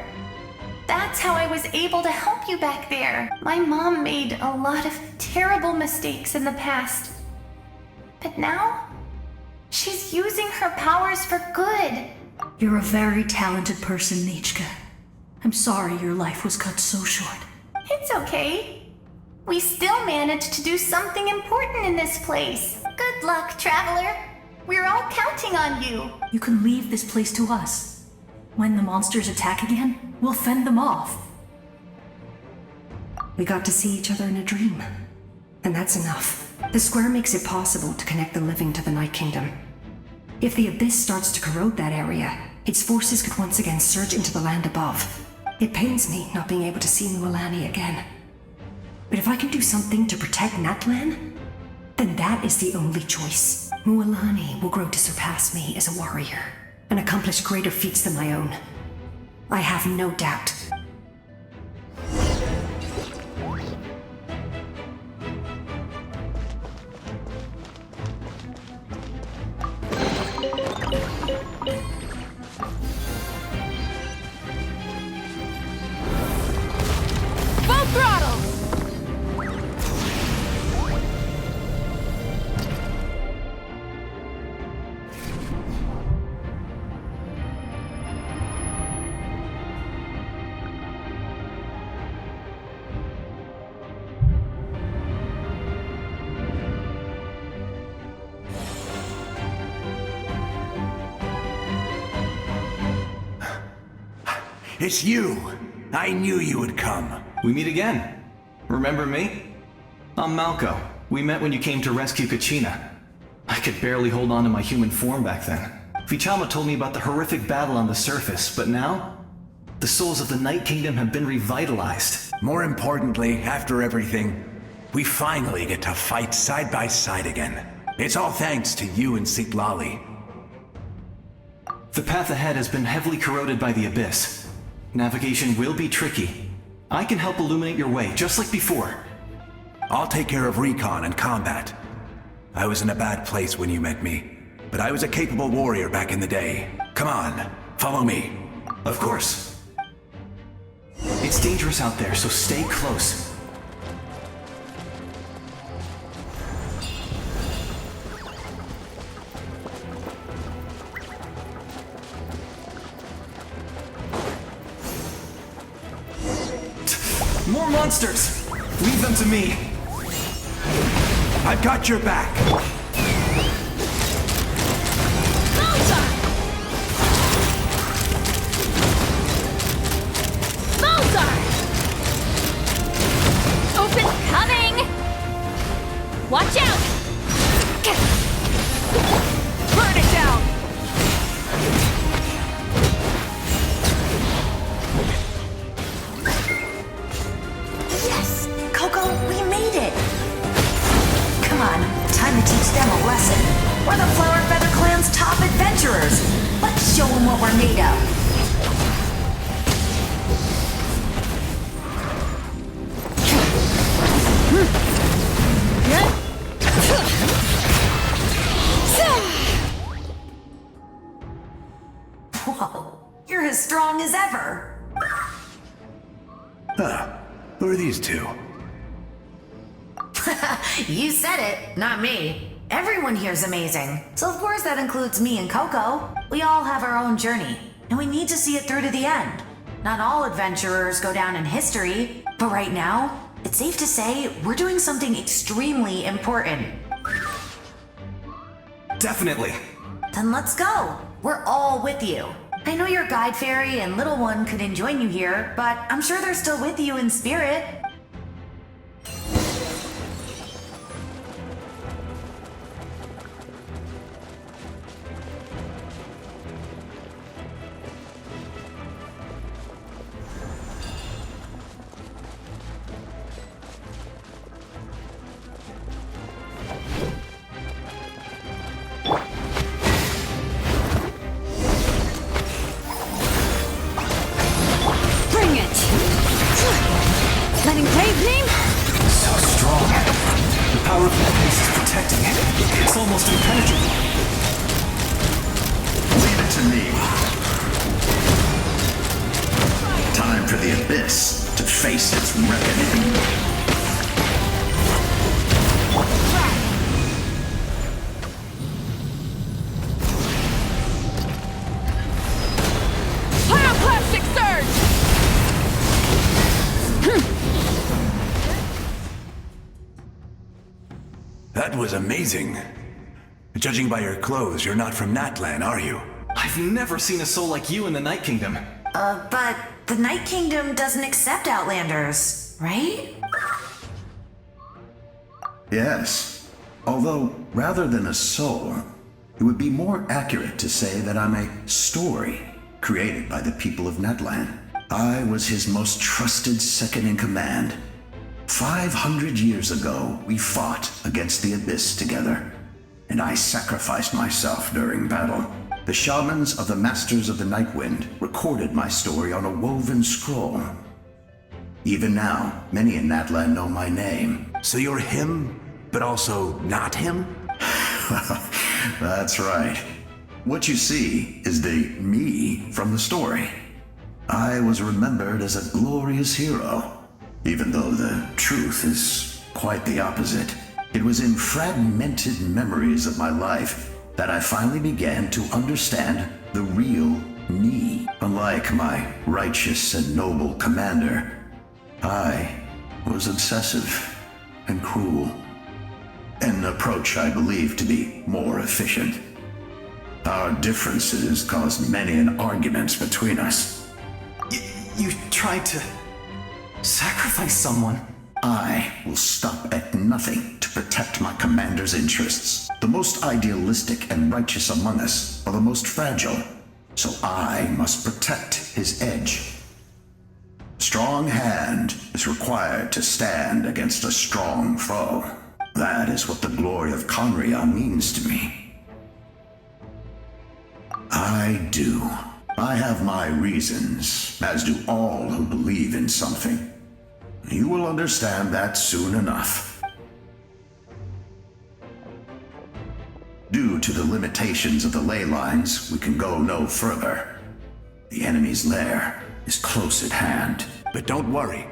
That's how I was able to help you back there. My mom made a lot of terrible mistakes in the past. But now, she's using her powers for good. You're a very talented person, Nachka. I'm sorry your life was cut so short. It's okay. We still managed to do something important in this place. Good luck, Traveler. We're all counting on you. You can leave this place to us. When the monsters attack again, we'll fend them off. We got to see each other in a dream. And that's enough. The square makes it possible to connect the living to the Night Kingdom. If the Abyss starts to corrode that area, its forces could once again surge into the land above. It pains me not being able to see Mualani again. But if I can do something to protect Natlan, then that is the only choice. Mualani will grow to surpass me as a warrior and accomplish greater feats than my own. I have no doubt. Full throttle! It's you! I knew you would come. We meet again. Remember me? I'm Malco. We met when you came to rescue Kachina. I could barely hold on to my human form back then. Vichama told me about the horrific battle on the surface, but now? The souls of the Night Kingdom have been revitalized. More importantly, after everything, we finally get to fight side by side again. It's all thanks to you and Sitlali. The path ahead has been heavily corroded by the Abyss. Navigation will be tricky. I can help illuminate your way, just like before. I'll take care of recon and combat. I was in a bad place when you met me, but I was a capable warrior back in the day. Come on, follow me. Of course. It's dangerous out there, so stay close. More monsters! Leave them to me! I've got your back! Open coming! Watch out! Burn it down! Yes! Coco, we made it! Come on, time to teach them a lesson. We're the Flower Feather Clan's top adventurers. Let's show them what we're made of. Whoa, you're as strong as ever. Huh. Who are these two? You said it, not me. Everyone here's amazing. So of course that includes me and Coco. We all have our own journey, and we need to see it through to the end. Not all adventurers go down in history, but right now, it's safe to say we're doing something extremely important. Definitely. Then let's go. We're all with you. I know your guide fairy and little one couldn't join you here, but I'm sure they're still with you in spirit. That was amazing. Judging by your clothes, you're not from Natlan, are you? I've never seen a soul like you in the Night Kingdom. But the Night Kingdom doesn't accept Outlanders, right? Yes. Although, rather than a soul, it would be more accurate to say that I'm a story created by the people of Natlan. I was his most trusted second-in-command. 500 years ago, we fought against the Abyss together, and I sacrificed myself during battle. The shamans of the Masters of the Nightwind recorded my story on a woven scroll. Even now, many in Natlan know my name. So you're him, but also not him? That's right. What you see is the me from the story. I was remembered as a glorious hero, even though the truth is quite the opposite. It was in fragmented memories of my life that I finally began to understand the real me. Unlike my righteous and noble commander, I was obsessive and cruel. An approach I believe to be more efficient. Our differences caused many an arguments between us. You tried to sacrifice someone? I will stop at nothing to protect my commander's interests. The most idealistic and righteous among us are the most fragile, so I must protect his edge. Strong hand is required to stand against a strong foe. That is what the glory of Conria means to me. I do. I have my reasons, as do all who believe in something. You will understand that soon enough. Due to the limitations of the ley lines, we can go no further. The enemy's lair is close at hand. But don't worry.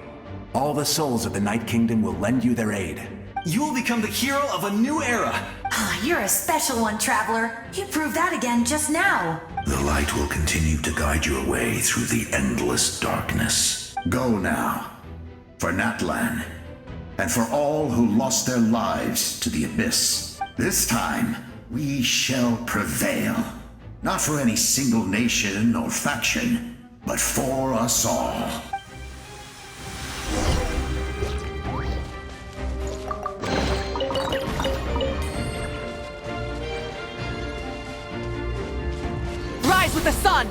All the souls of the Night Kingdom will lend you their aid. You will become the hero of a new era. You're a special one, Traveler. You proved that again just now. The light will continue to guide you away through the endless darkness. Go now. For Natlan, and for all who lost their lives to the Abyss. This time, we shall prevail. Not for any single nation or faction, but for us all. Rise with the sun!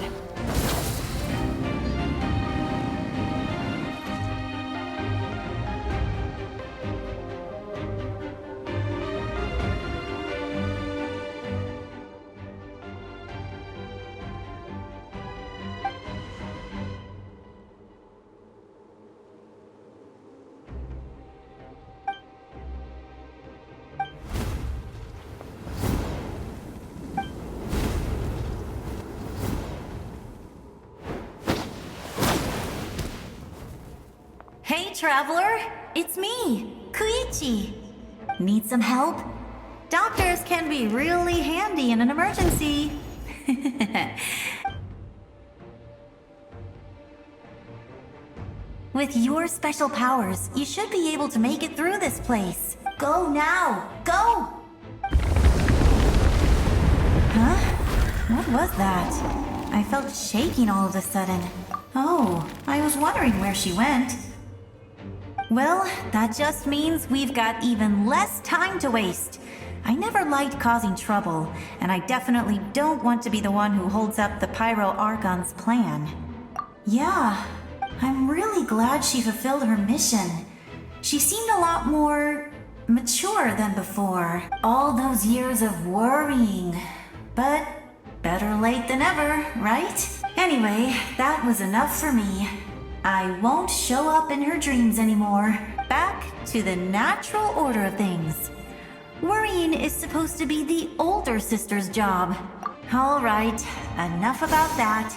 Hey, Traveler! It's me, Koichi. Need some help? Doctors can be really handy in an emergency. With your special powers, you should be able to make it through this place. Go now! Go! Huh? What was that? I felt shaking all of a sudden. Oh, I was wondering where she went. Well, that just means we've got even less time to waste. I never liked causing trouble, and I definitely don't want to be the one who holds up the Pyro Archon's plan. Yeah, I'm really glad she fulfilled her mission. She seemed a lot more mature than before. All those years of worrying. But better late than ever, right? Anyway, that was enough for me. I won't show up in her dreams anymore. Back to the natural order of things. Worrying is supposed to be the older sister's job. All right, enough about that.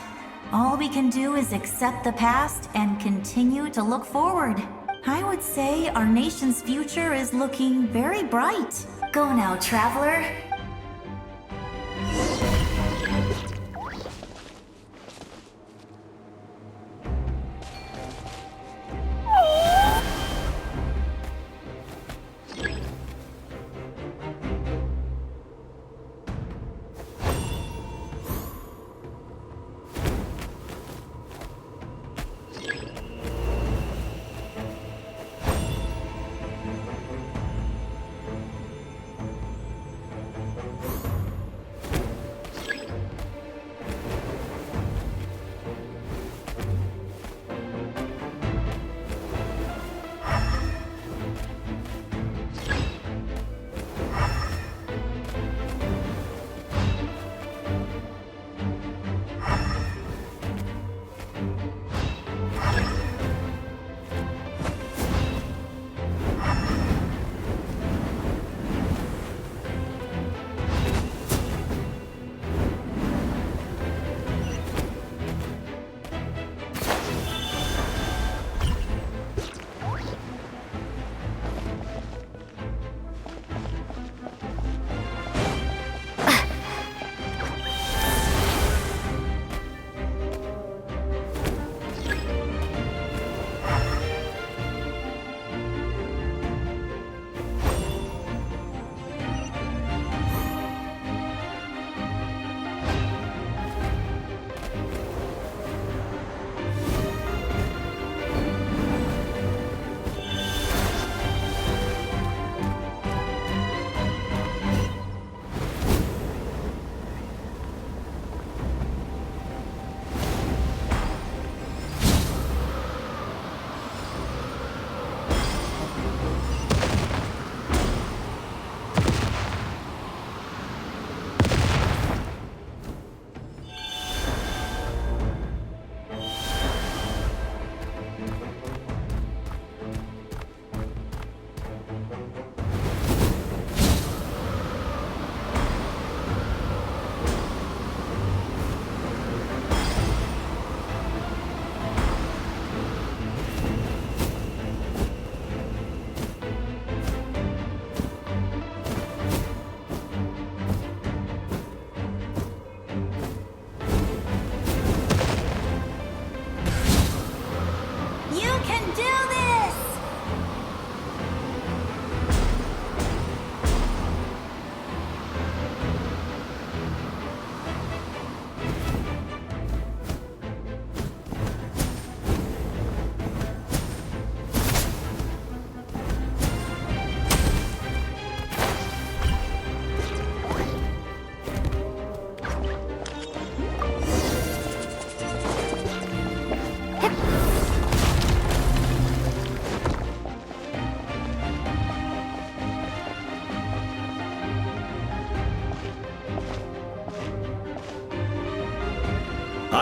All we can do is accept the past and continue to look forward. I would say our nation's future is looking very bright. Go now, traveler.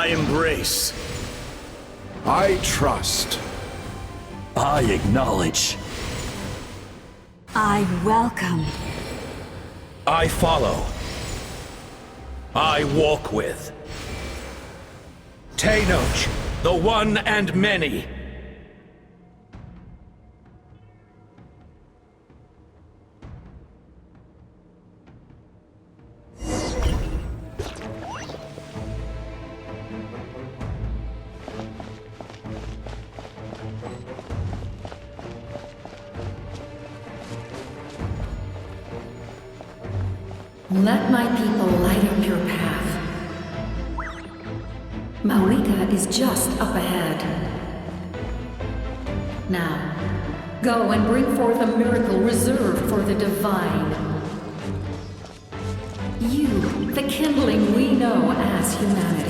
I embrace. I trust. I acknowledge. I welcome. I follow. I walk with. Tenoch, the one and many. Let my people light up your path. Malika is just up ahead. Now, go and bring forth a miracle reserved for the divine. You, the kindling we know as humanity.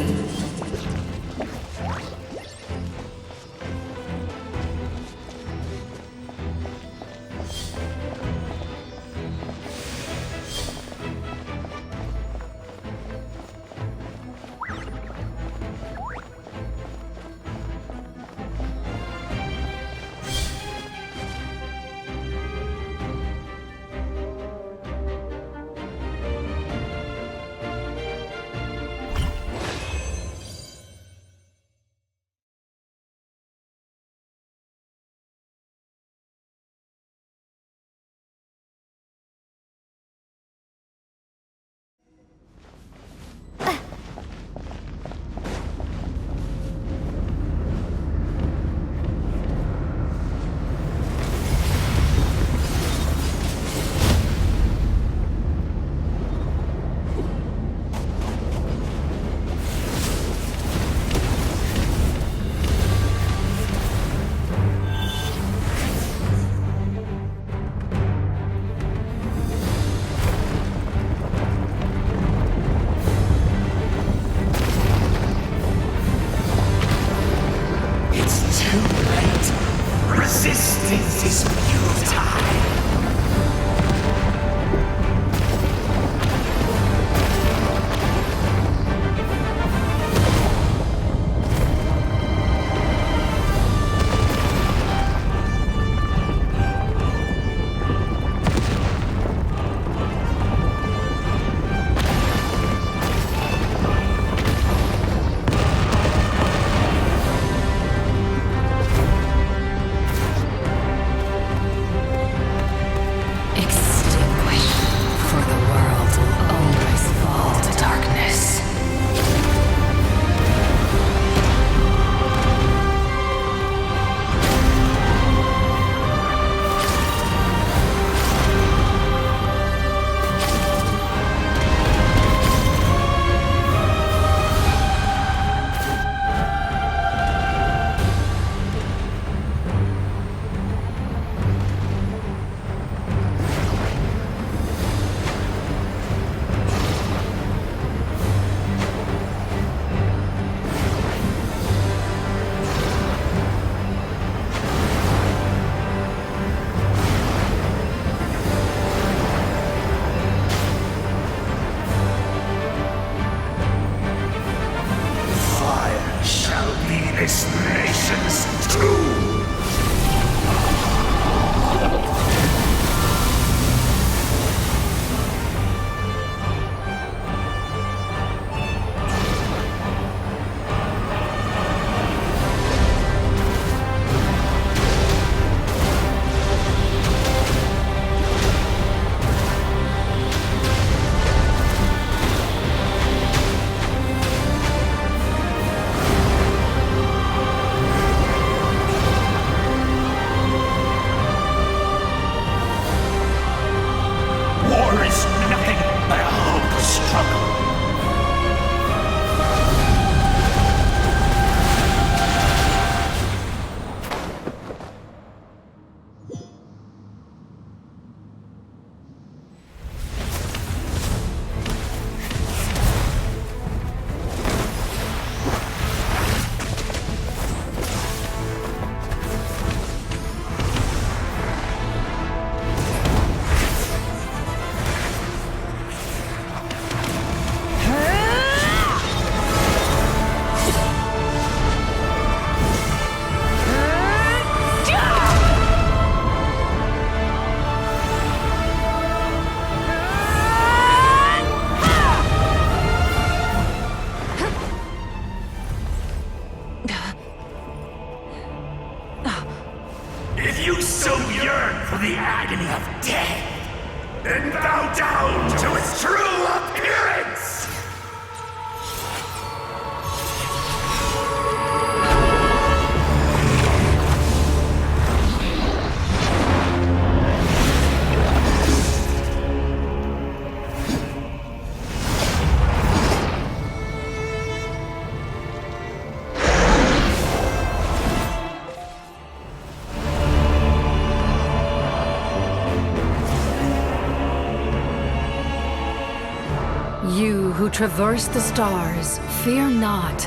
You who traverse the stars, fear not.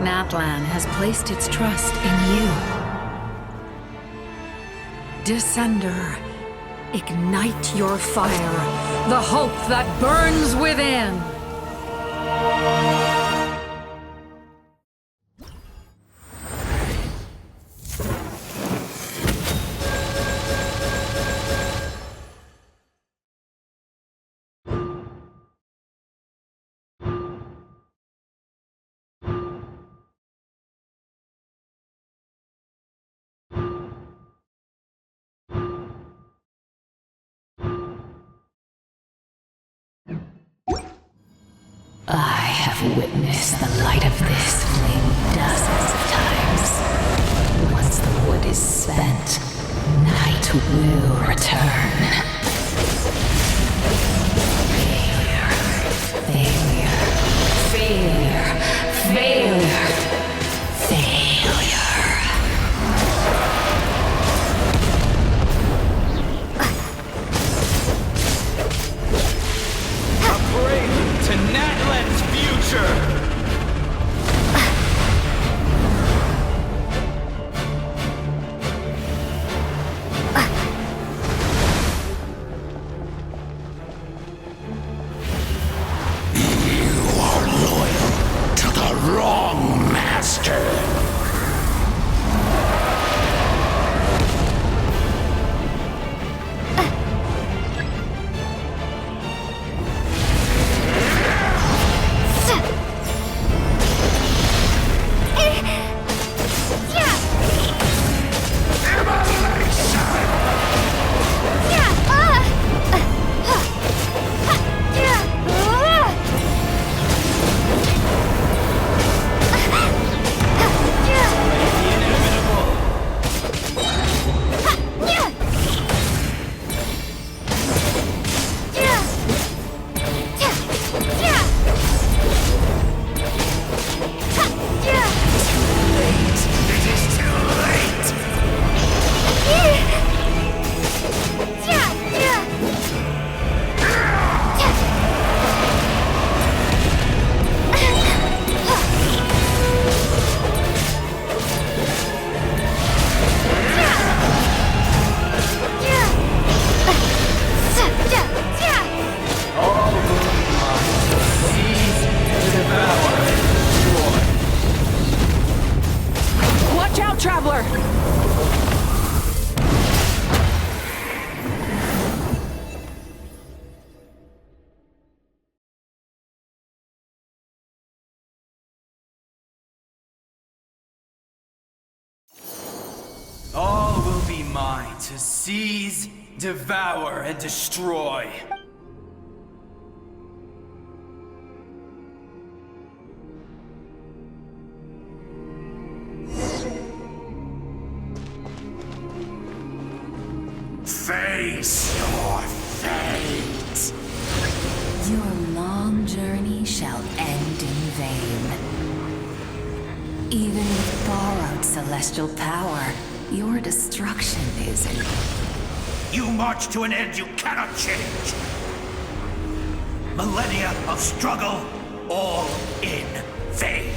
Natlan has placed its trust in you. Descender, ignite your fire, the hope that burns within! I have witnessed the light of this flame dozens of times. Once the wood is spent, night will return. Failure, failure, failure, failure, failure. A prelude to Natlan's future! You are loyal to the wrong master. Watch out, Traveler! All will be mine to seize, devour, and destroy. Face your fate. Your long journey shall end in vain. Even with borrowed celestial power, your destruction is in... You march to an end you cannot change. Millennia of struggle, all in vain.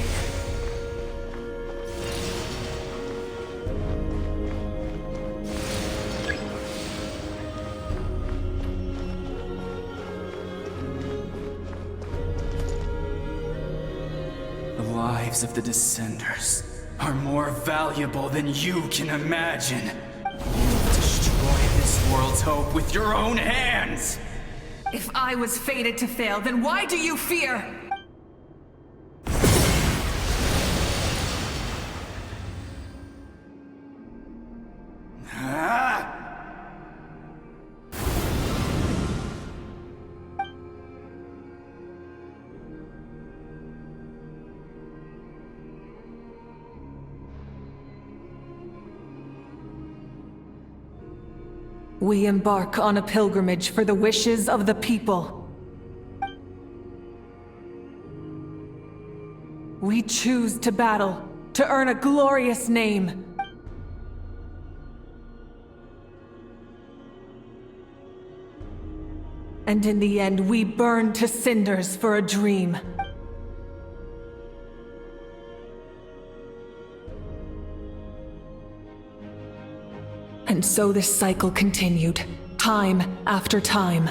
The lives of the Descenders are more valuable than you can imagine. You've destroyed this world's hope with your own hands! If I was fated to fail, then why do you fear? Ah! We embark on a pilgrimage for the wishes of the people. We choose to battle, to earn a glorious name. And in the end, we burned to cinders for a dream. And so this cycle continued, time after time.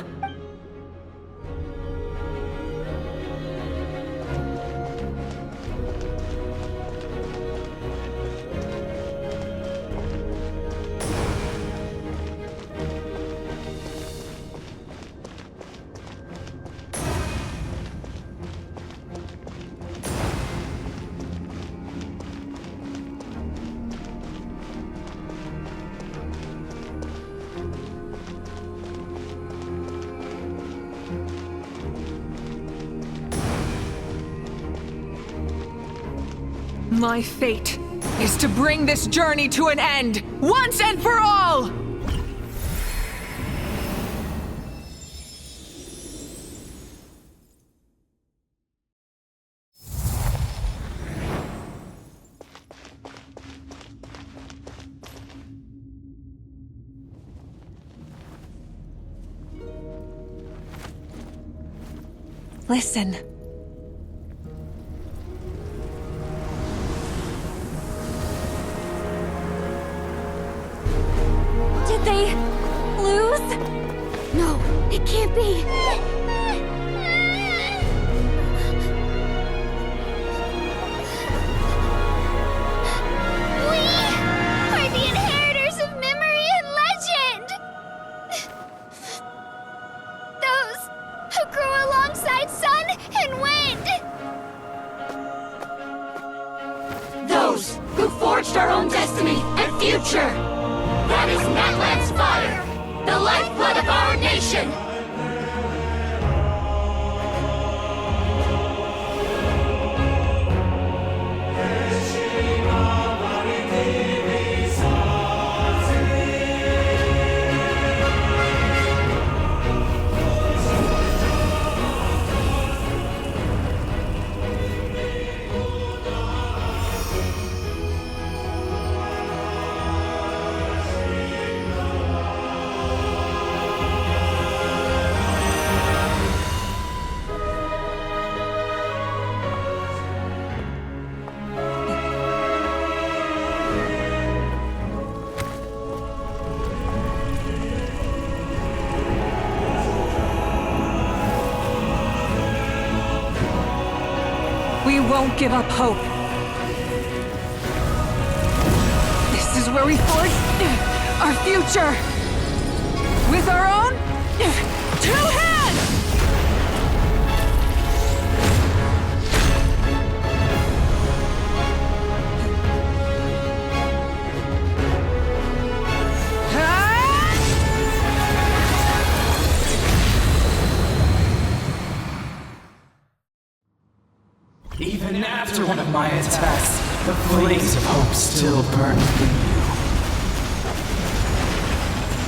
My fate is to bring this journey to an end, once and for all! Listen. Did they lose? No, it can't be. We are the inheritors of memory and legend. Those who grew alongside sun and wind. Those who forged our own destiny and future. That is Natlan's fire, the lifeblood of our nation! We won't give up hope. This is where we forge our future. With our own 2 hands! Even after one of my attacks, the flames of hope still burn within you.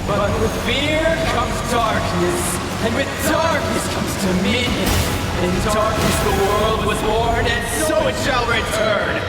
But with fear comes darkness, and with darkness comes dominion. In darkness the world was born, and so it shall return!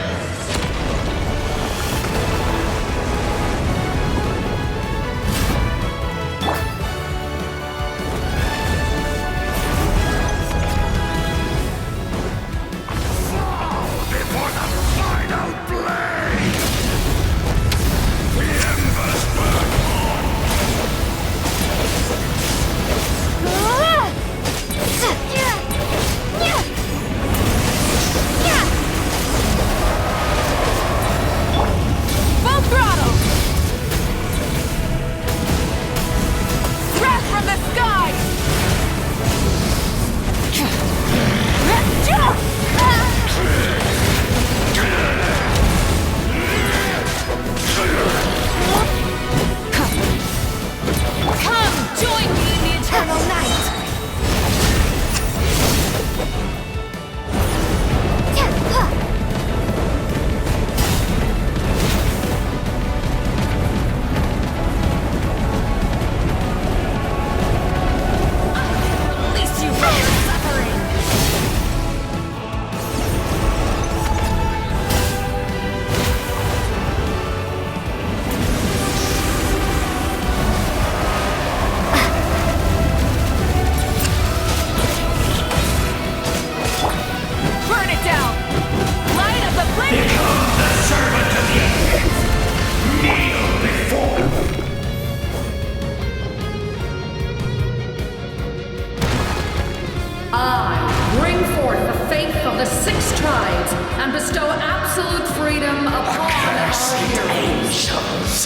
I bring forth the faith of the 6 tribes and bestow absolute freedom upon our heroes. Angels,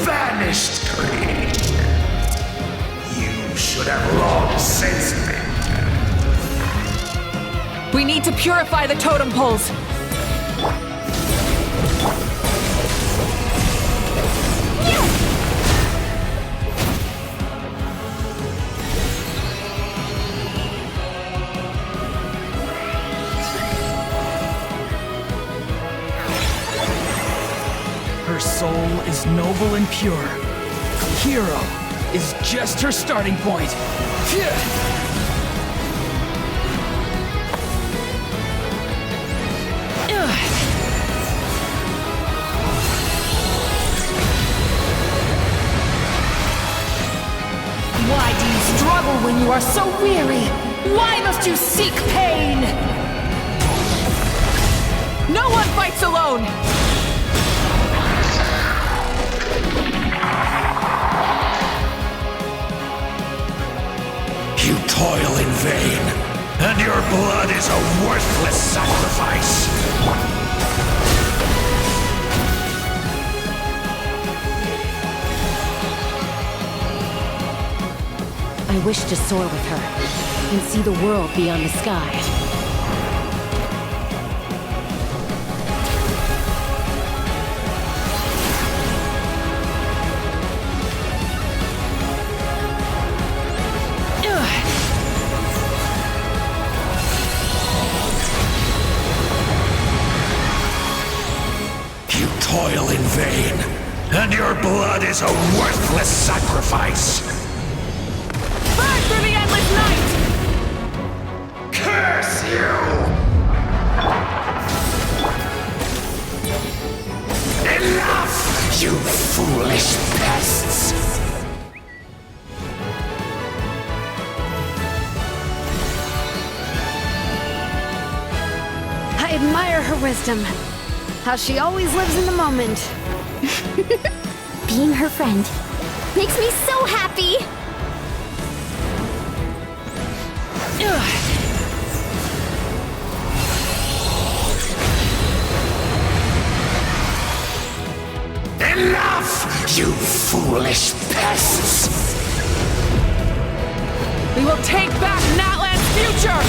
vanished greed. You should have long since been. We need to purify the totem poles. Her soul is noble and pure. Hero is just her starting point. Why do you struggle when you are so weary? Why must you seek pain? No one fights alone! You toil in vain, and your blood is a worthless sacrifice. I wish to soar with her and see the world beyond the sky. You toil in vain, and your blood is a worthless sacrifice. Burn through the endless night! Curse you! Enough, you foolish pests! I admire her wisdom. How she always lives in the moment. Being her friend makes me so happy! Enough, you foolish pests! We will take back Natlan's future!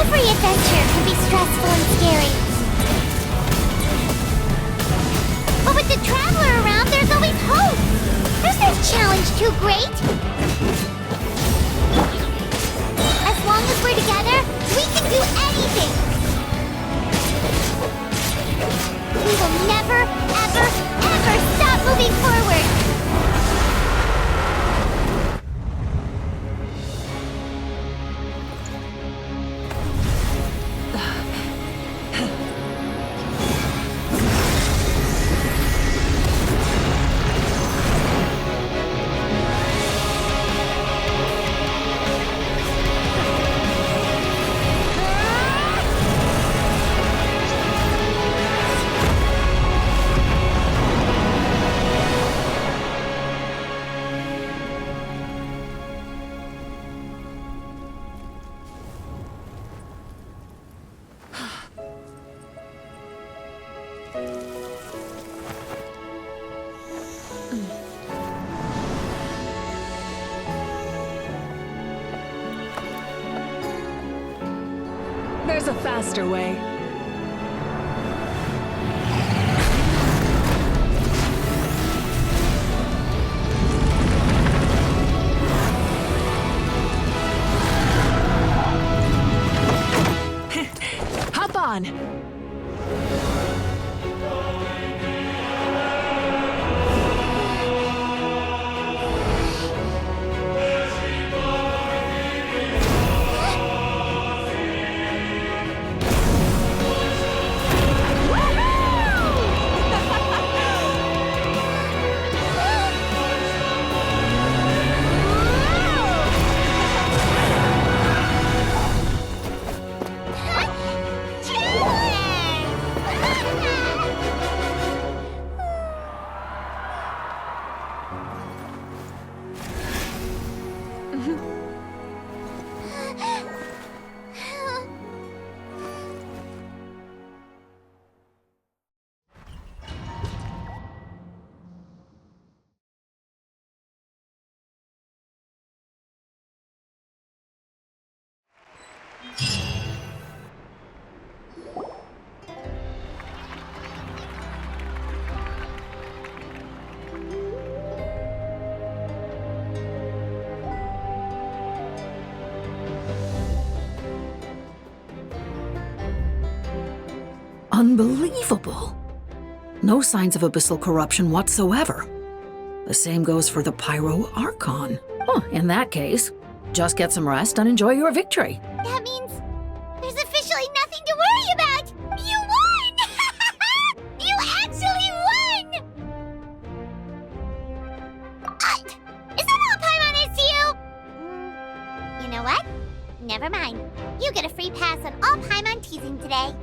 Every adventure can be stressful and scary. But with the Traveler around, there's always hope! There's no challenge too great! As long as we're together, we can do anything! We will never, ever, ever stop moving forward! There's a faster way. Hop on! Unbelievable. No signs of abyssal corruption whatsoever. The same goes for the Pyro Archon. In that case, just get some rest and enjoy your victory. That means there's officially nothing to worry about! You won! You actually won! Is that all Paimon is to you? You know what? Never mind. You get a free pass on all Paimon teasing today.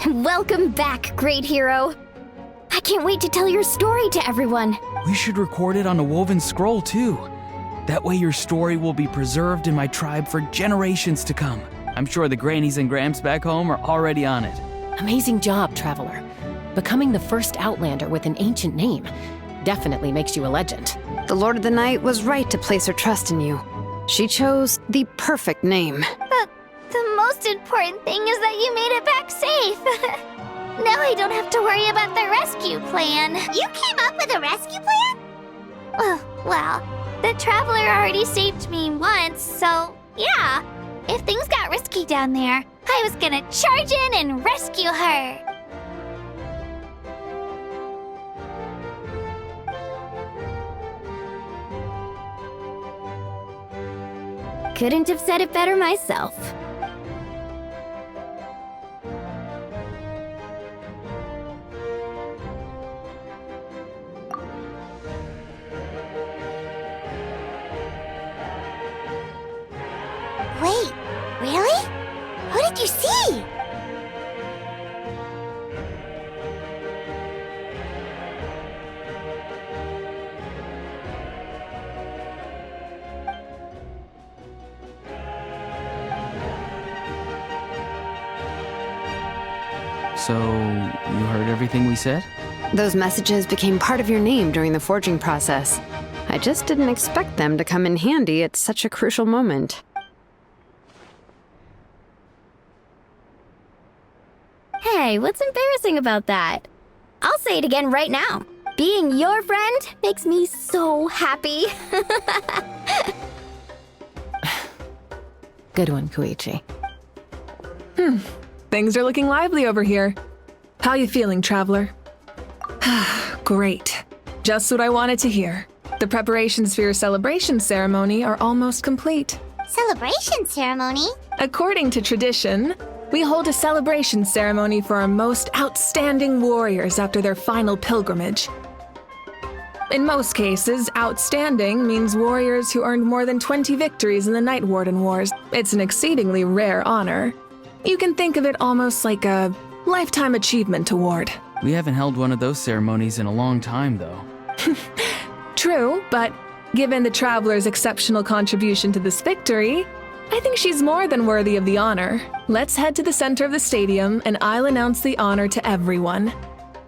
Welcome back, great hero. I can't wait to tell your story to everyone. We should record it on a woven scroll, too. That way your story will be preserved in my tribe for generations to come. I'm sure the grannies and gramps back home are already on it. Amazing job, Traveler. Becoming the first Outlander with an ancient name definitely makes you a legend. The Lord of the Night was right to place her trust in you. She chose the perfect name. The most important thing is that you made it back safe. Now I don't have to worry about the rescue plan. You came up with a rescue plan? Well, the Traveler already saved me once, so yeah. If things got risky down there, I was gonna charge in and rescue her. Couldn't have said it better myself. Wait, really? Who did you see? So, you heard everything we said? Those messages became part of your name during the forging process. I just didn't expect them to come in handy at such a crucial moment. Hey, what's embarrassing about that? I'll say it again right now. Being your friend makes me so happy. Good one, Koichi. Things are looking lively over here. How you feeling, Traveler? Great. Just what I wanted to hear. The preparations for your celebration ceremony are almost complete. Celebration ceremony? According to tradition, we hold a celebration ceremony for our most outstanding warriors after their final pilgrimage. In most cases, outstanding means warriors who earned more than 20 victories in the Night Warden Wars. It's an exceedingly rare honor. You can think of it almost like a lifetime achievement award. We haven't held one of those ceremonies in a long time, though. True, but given the Traveler's exceptional contribution to this victory, I think she's more than worthy of the honor. Let's head to the center of the stadium and I'll announce the honor to everyone.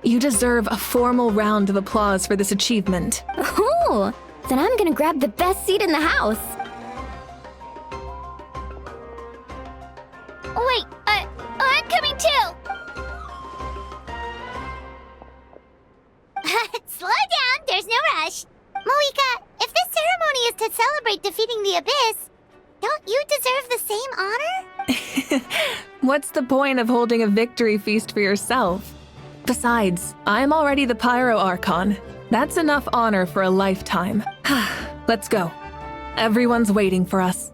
You deserve a formal round of applause for this achievement. Ooh, then I'm gonna grab the best seat in the house. Wait, I'm coming too! Slow down, there's no rush. Moika, if this ceremony is to celebrate defeating the Abyss, don't you deserve the same honor? What's the point of holding a victory feast for yourself? Besides, I'm already the Pyro Archon. That's enough honor for a lifetime. Let's go. Everyone's waiting for us.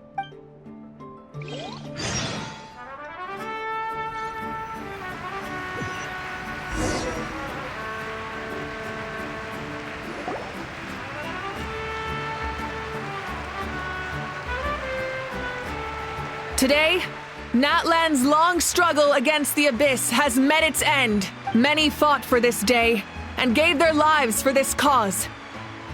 Today, Natlan's long struggle against the Abyss has met its end. Many fought for this day and gave their lives for this cause.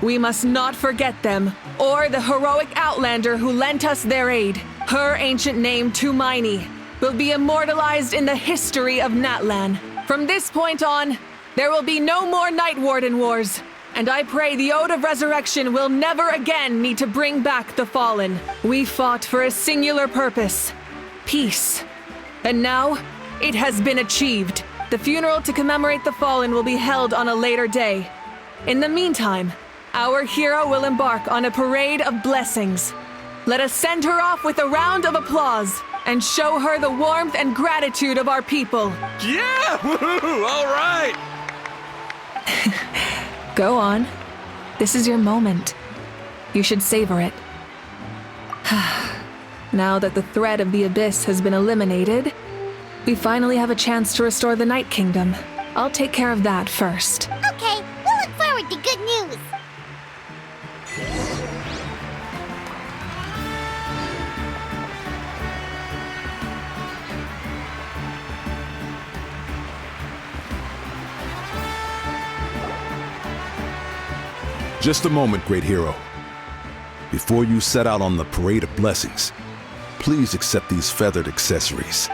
We must not forget them or the heroic Outlander who lent us their aid. Her ancient name, Tumaini, will be immortalized in the history of Natlan. From this point on, there will be no more Night Warden Wars. And I pray the Ode of Resurrection will never again need to bring back the Fallen. We fought for a singular purpose: peace. And now, it has been achieved. The funeral to commemorate the Fallen will be held on a later day. In the meantime, Our hero will embark on a parade of blessings. Let us send her off with a round of applause and show her the warmth and gratitude of our people. Yeah! Woohoo! All right! Go on. This is your moment. You should savor it. Now that the threat of the Abyss has been eliminated, we finally have a chance to restore the Night Kingdom. I'll take care of that first. Okay, we'll look forward to good news. Just a moment, great hero. Before you set out on the parade of blessings, please accept these feathered accessories.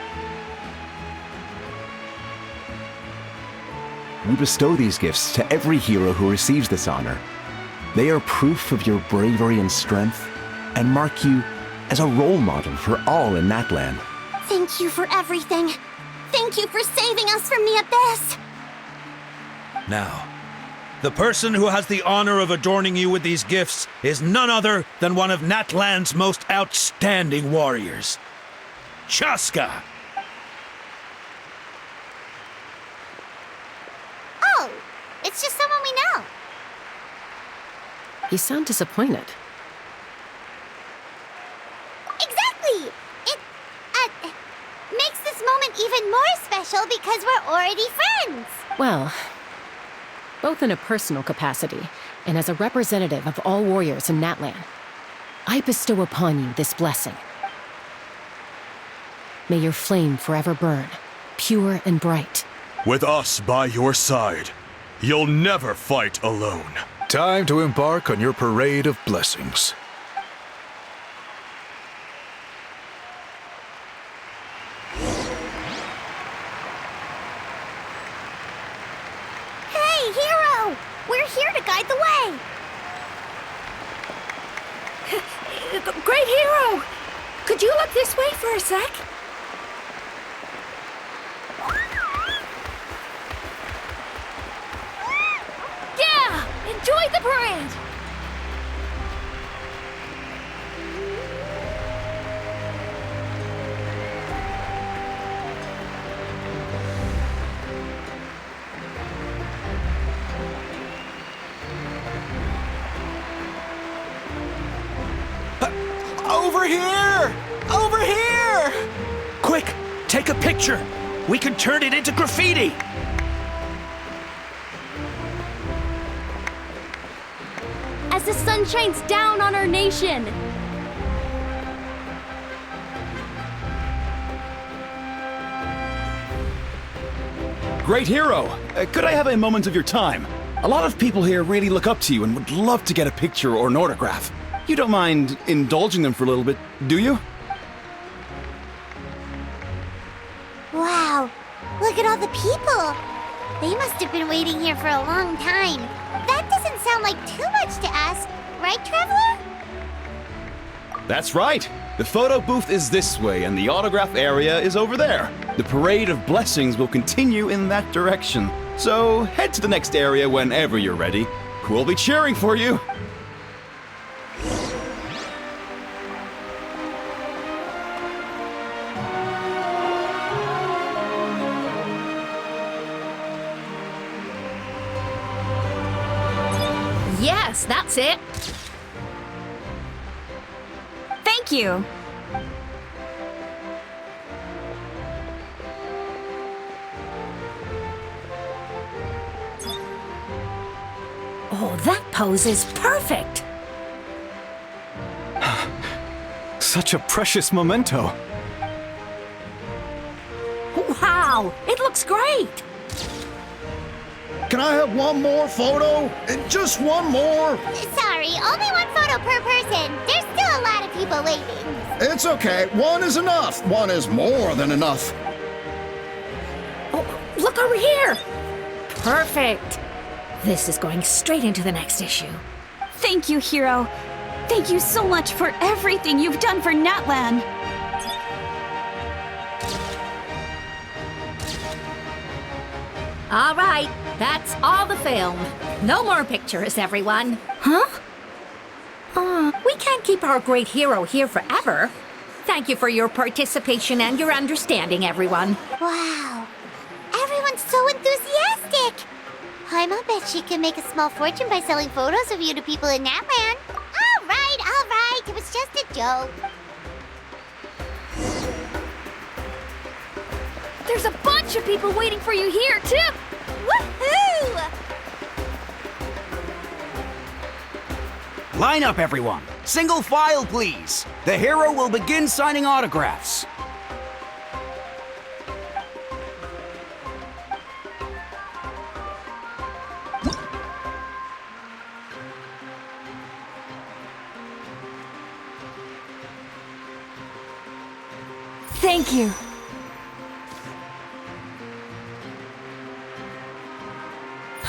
We bestow these gifts to every hero who receives this honor. They are proof of your bravery and strength, and mark you as a role model for all in Natlan. Thank you for everything. Thank you for saving us from the Abyss. Now, the person who has the honor of adorning you with these gifts is none other than one of Natlan's most outstanding warriors, Chaska. Oh, it's just someone we know. You sound disappointed. Exactly! It, makes this moment even more special because we're already friends. Well, both in a personal capacity and as a representative of all warriors in Natlan, I bestow upon you this blessing. May your flame forever burn, pure and bright. With us by your side, you'll never fight alone. Time to embark on your parade of blessings. Hey, hero! We're here to guide the way. Great hero! Could you look this way for a sec? Yeah! Enjoy the parade! Over here! Over here! Quick, take a picture. We can turn it into graffiti. As the sun shines down on our nation. Great hero! Could I have a moment of your time? A lot of people here really look up to you and would love to get a picture or an autograph. You don't mind indulging them for a little bit, do you? Wow, look at all the people. They must have been waiting here for a long time. That doesn't sound like too much to ask, right, Traveler? That's right! The photo booth is this way and the autograph area is over there. The parade of blessings will continue in that direction. So head to the next area whenever you're ready. We'll be cheering for you! Yes, that's it. Thank you. Oh, that pose is perfect. Such a precious memento. Wow, it looks great. Can I have one more photo? Just one more? Sorry, only one photo per person. There's still a lot of people waiting. It's okay. One is enough. One is more than enough. Oh, look over here. Perfect. This is going straight into the next issue. Thank you, hero. Thank you so much for everything you've done for Natlan. All right, That's all the film. No more pictures, everyone. Huh? We can't keep our great hero here forever. Thank you for your participation and your understanding, everyone. Wow. Everyone's so enthusiastic. Paimon bet she can make a small fortune by selling photos of you to people in Natland. All right. It was just a joke. There's a bunch of people waiting for you here, too! Woohoo! Line up, everyone. Single file, please. The hero will begin signing autographs. Thank you.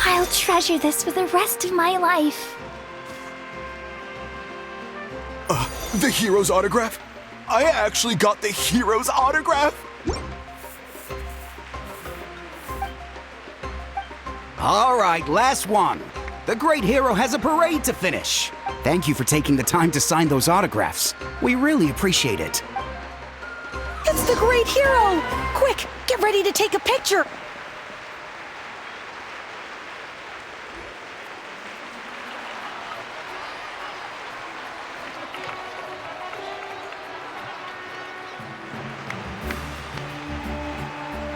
I'll treasure this for the rest of my life. The hero's autograph? I actually got the hero's autograph? All right, last one. The great hero has a parade to finish. Thank you for taking the time to sign those autographs. We really appreciate it. It's the great hero! Quick, get ready to take a picture!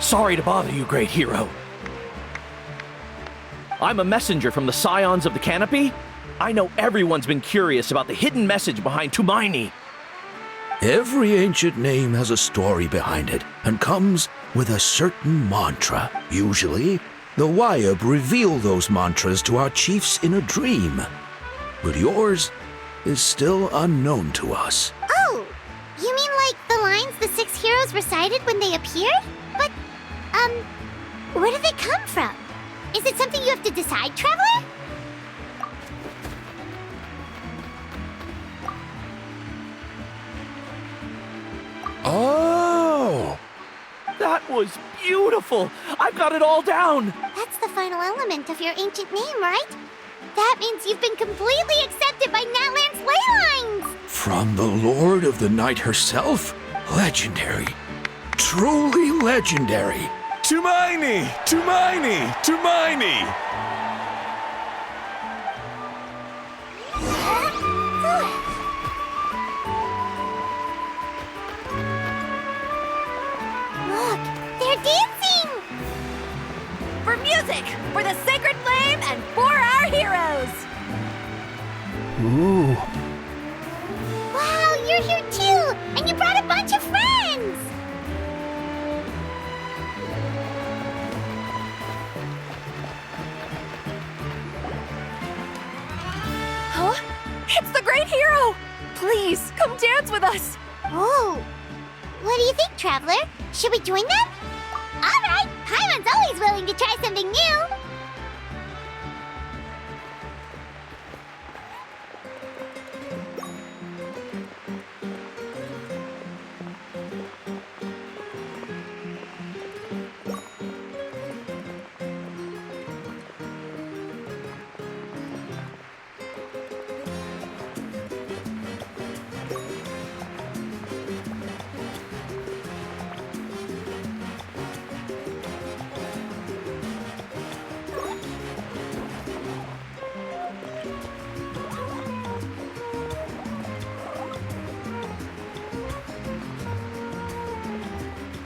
Sorry to bother you, great hero. I'm a messenger from the Scions of the Canopy. I know everyone's been curious about the hidden message behind Tumaini. Every ancient name has a story behind it and comes with a certain mantra. Usually, the Wayab reveal those mantras to our chiefs in a dream. But yours is still unknown to us. Oh, you mean like the lines the 6 heroes recited when they appeared? But, where do they come from? Is it something you have to decide, Traveler? Oh! That was beautiful! I've got it all down! That's the final element of your ancient name, right? That means you've been completely accepted by Natland's ley lines! From the Lord of the Night herself? Legendary. Truly legendary. Tumaini! Tumaini! Tumaini! Look, they're dancing! For music, for the sacred flame, and for our heroes! Ooh. Wow, you're here too! And you brought a bunch of friends! Huh? It's the great hero! Please, come dance with us! Oh, what do you think, Traveler? Should we join them? All right, Paimon's always willing to try something new.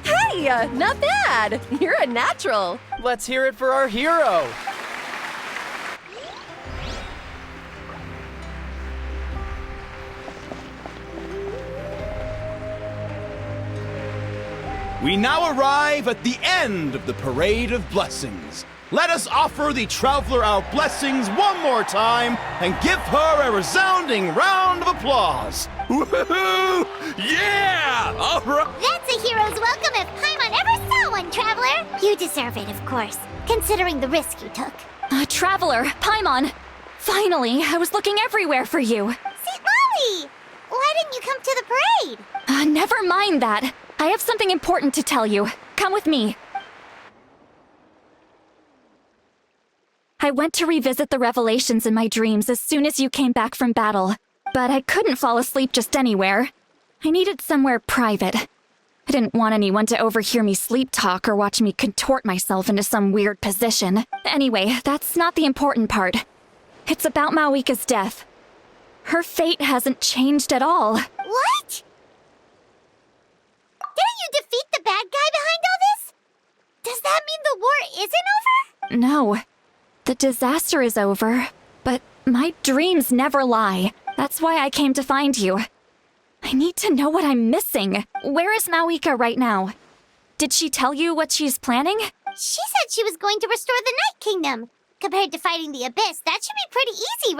Hey, not bad! You're a natural! Let's hear it for our hero! We now arrive at the end of the Parade of Blessings. Let us offer the Traveler our blessings one more time and give her a resounding round of applause. Woohoo! Yeah! All right. That's a hero's welcome if Paimon ever saw one, Traveler. You deserve it, of course, considering the risk you took. Traveler, Paimon! Finally, I was looking everywhere for you. St. Molly! Why didn't you come to the parade? Never mind that. I have something important to tell you. Come with me. I went to revisit the revelations in my dreams as soon as you came back from battle, but I couldn't fall asleep just anywhere. I needed somewhere private. I didn't want anyone to overhear me sleep talk or watch me contort myself into some weird position. Anyway, that's not the important part. It's about Mawika's death. Her fate hasn't changed at all. What? Didn't you defeat the bad guy behind all this? Does that mean the war isn't over? No. The disaster is over, but my dreams never lie. That's why I came to find you. I need to know what I'm missing. Where is Mawika right now? Did she tell you what she's planning? She said she was going to restore the Night Kingdom. Compared to fighting the Abyss, that should be pretty easy,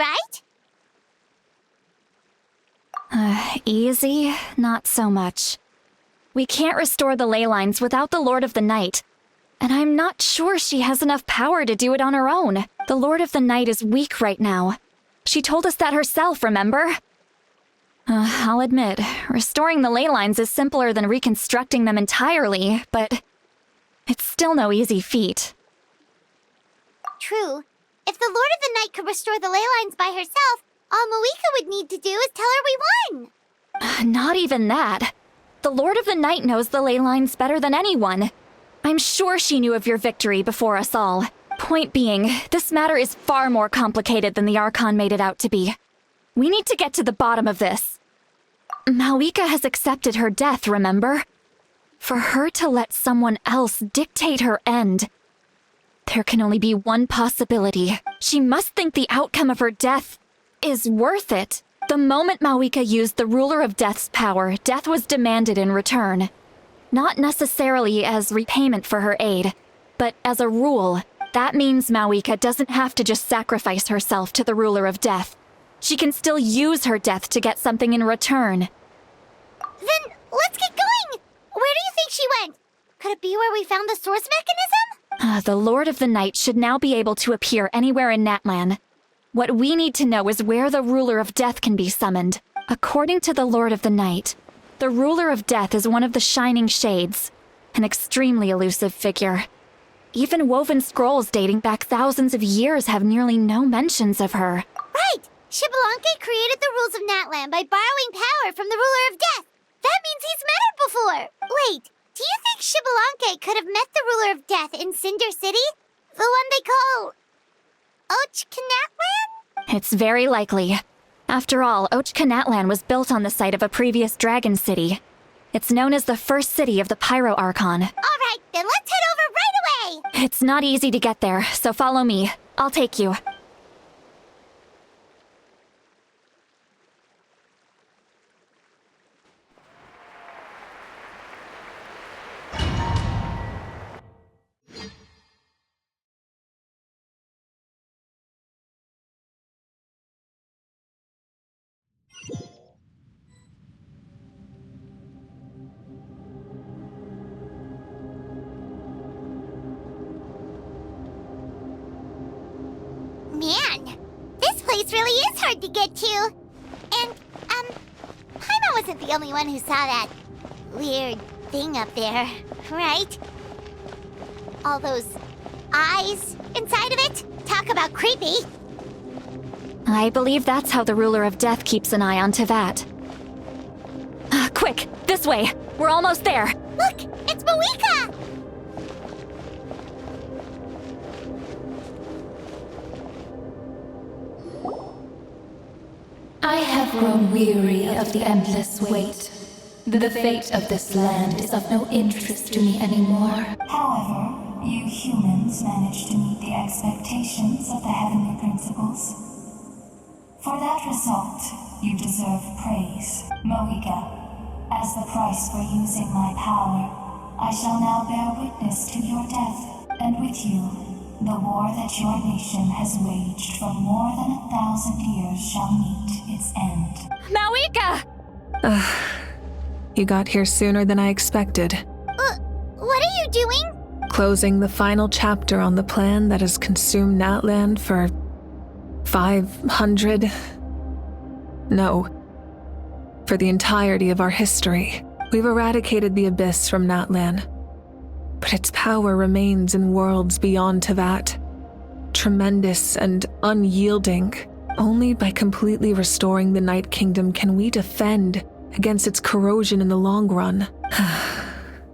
right? Easy? Not so much. We can't restore the ley lines without the Lord of the Night. And I'm not sure she has enough power to do it on her own. The Lord of the Night is weak right now. She told us that herself, remember? I'll admit, restoring the ley lines is simpler than reconstructing them entirely, but it's still no easy feat. True. If the Lord of the Night could restore the ley lines by herself, all Mawika would need to do is tell her we won. Not even that. The Lord of the Night knows the ley lines better than anyone. I'm sure she knew of your victory before us all. Point being, this matter is far more complicated than the Archon made it out to be. We need to get to the bottom of this. Mawika has accepted her death, remember? For her to let someone else dictate her end, there can only be one possibility. She must think the outcome of her death is worth it. The moment Mawika used the Ruler of Death's power, death was demanded in return. Not necessarily as repayment for her aid, but as a rule. That means Mawika doesn't have to just sacrifice herself to the Ruler of Death. She can still use her death to get something in return. Then let's get going! Where do you think she went? Could it be where we found the source mechanism? The Lord of the Night should now be able to appear anywhere in Natlan. What we need to know is where the Ruler of Death can be summoned. According to the Lord of the Night, the Ruler of Death is one of the Shining Shades, an extremely elusive figure. Even woven scrolls dating back thousands of years have nearly no mentions of her. Right! Xbalanque created the rules of Natlan by borrowing power from the Ruler of Death. That means he's met her before! Wait, do you think Xbalanque could have met the Ruler of Death in Cinder City? The one they call... Ochkanatlan? It's very likely. After all, Ochkanatlan was built on the site of a previous dragon city. It's known as the first city of the Pyro Archon. Alright, then let's head over right away! It's not easy to get there, so follow me. I'll take you. Man, this place really is hard to get to. And, Paimon wasn't the only one who saw that weird thing up there, right? All those eyes inside of it? Talk about creepy. I believe that's how the Ruler of Death keeps an eye on Tevat. Quick, this way! We're almost there! Look, it's Mawika! I have grown weary of the endless wait. The fate of this land is of no interest to me anymore. However, you humans managed to meet the expectations of the heavenly principles. For that result, you deserve praise. Mawika, as the price for using my power, I shall now bear witness to your death, and with you, the war that your nation has waged for more than 1,000 years shall meet its end. Mawika! You got here sooner than I expected. What are you doing? Closing the final chapter on the plan that has consumed Natlan for 500... No. For the entirety of our history. We've eradicated the Abyss from Natlan. But its power remains in worlds beyond Tevat. tremendous and unyielding. Only by completely restoring the Night Kingdom can we defend against its corrosion in the long run.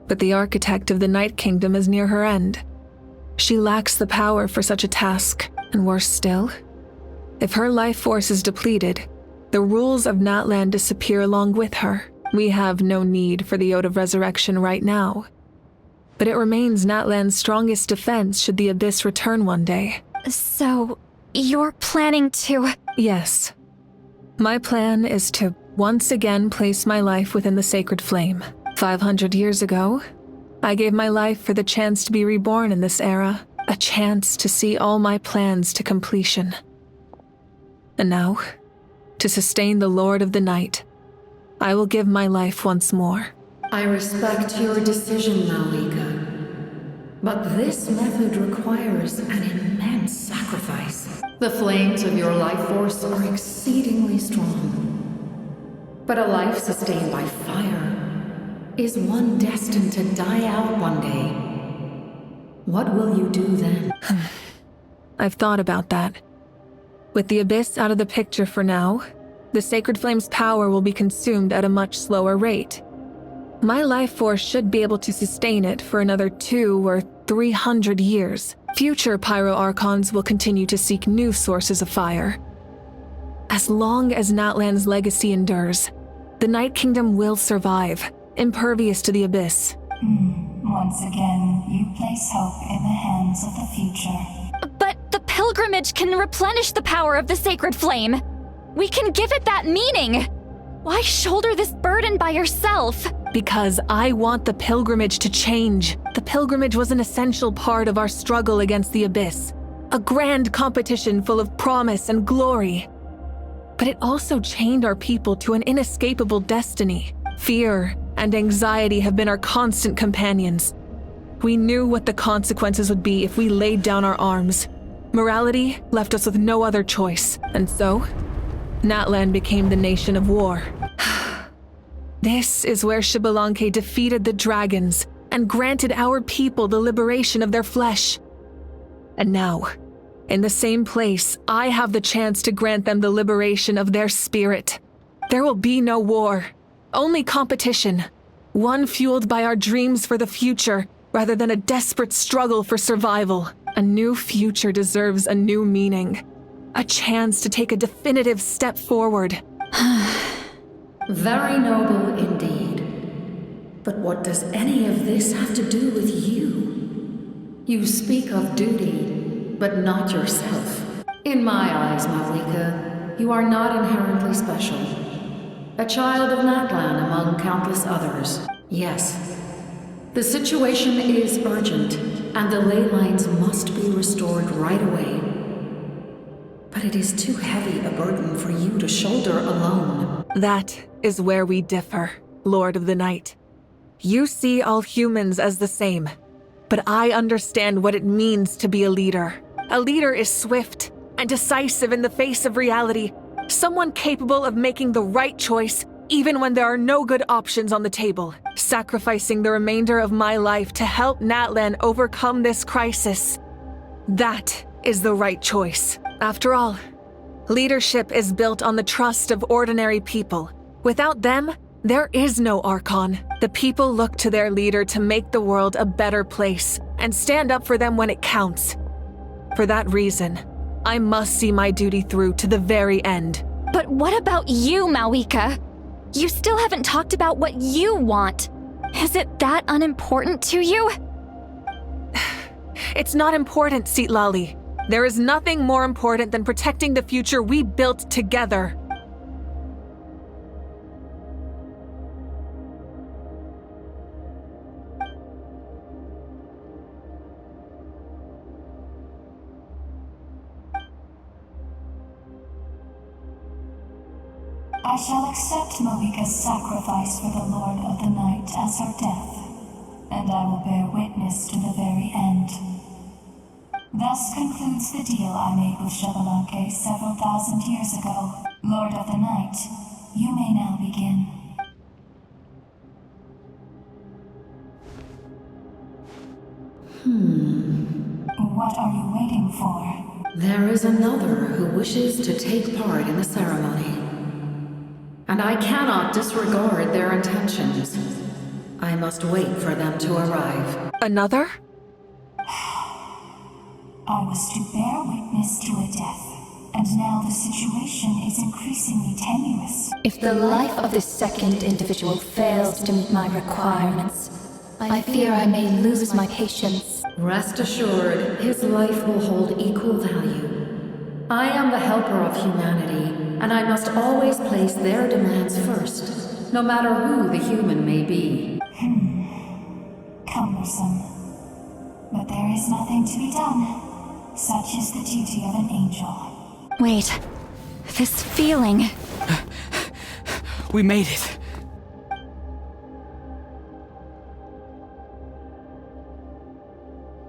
But the architect of the Night Kingdom is near her end. She lacks the power for such a task, and worse still, if her life force is depleted, the rules of Natlan disappear along with her. We have no need for the Ode of Resurrection right now. But it remains Natlan's strongest defense should the Abyss return one day. So, you're planning to… Yes. My plan is to once again place my life within the sacred flame. 500 years ago, I gave my life for the chance to be reborn in this era, a chance to see all my plans to completion. And now, to sustain the Lord of the Night, I will give my life once more. I respect your decision, Malika. But this method requires an immense sacrifice. The flames of your life force are exceedingly strong. But a life sustained by fire is one destined to die out one day. What will you do then? I've thought about that. With the Abyss out of the picture for now, the Sacred Flame's power will be consumed at a much slower rate. My life force should be able to sustain it for another 200 or 300 years. Future Pyro Archons will continue to seek new sources of fire. As long as Natlan's legacy endures, the Night Kingdom will survive, impervious to the Abyss. Once again, you place hope in the hands of the future. But the pilgrimage can replenish the power of the sacred flame. We can give it that meaning. Why shoulder this burden by yourself? Because I want the pilgrimage to change. The pilgrimage was an essential part of our struggle against the Abyss. A grand competition full of promise and glory. But it also chained our people to an inescapable destiny. Fear and anxiety have been our constant companions. We knew what the consequences would be if we laid down our arms. Morality left us with no other choice. And so, Natlan became the nation of war. This is where Xbalanque defeated the dragons and granted our people the liberation of their flesh. And now, in the same place, I have the chance to grant them the liberation of their spirit. There will be no war, only competition. One fueled by our dreams for the future, rather than a desperate struggle for survival. A new future deserves a new meaning. A chance to take a definitive step forward. Very noble indeed. But what does any of this have to do with you? You speak of duty, but not yourself. In my eyes, Malika, you are not inherently special. A child of Natlan among countless others. Yes, the situation is urgent, and the ley lines must be restored right away. But it is too heavy a burden for you to shoulder alone. That is where we differ, Lord of the Night. You see all humans as the same, but I understand what it means to be a leader. A leader is swift and decisive in the face of reality, someone capable of making the right choice even when there are no good options on the table, sacrificing the remainder of my life to help Natlan overcome this crisis. That is the right choice. After all, leadership is built on the trust of ordinary people. Without them, there is no Archon. The people look to their leader to make the world a better place and stand up for them when it counts. For that reason, I must see my duty through to the very end. But what about you, Malika? You still haven't talked about what you want. Is it that unimportant to you? It's not important, Citlali. There is nothing more important than protecting the future we built together. I shall accept Malika's sacrifice for the Lord of the Night as her death, and I will bear witness to the very end. Thus concludes the deal I made with Xbalanque several thousand years ago. Lord of the Night, you may now begin. What are you waiting for? There is another who wishes to take part in the ceremony. And I cannot disregard their intentions. I must wait for them to arrive. Another? I was to bear witness to a death, and now the situation is increasingly tenuous. If the life of this second individual fails to meet my requirements, I fear I may lose my patience. Rest assured, his life will hold equal value. I am the helper of humanity, and I must always place their demands first, no matter who the human may be. Cumbersome. But there is nothing to be done. Such is the duty of an angel. Wait. This feeling. We made it.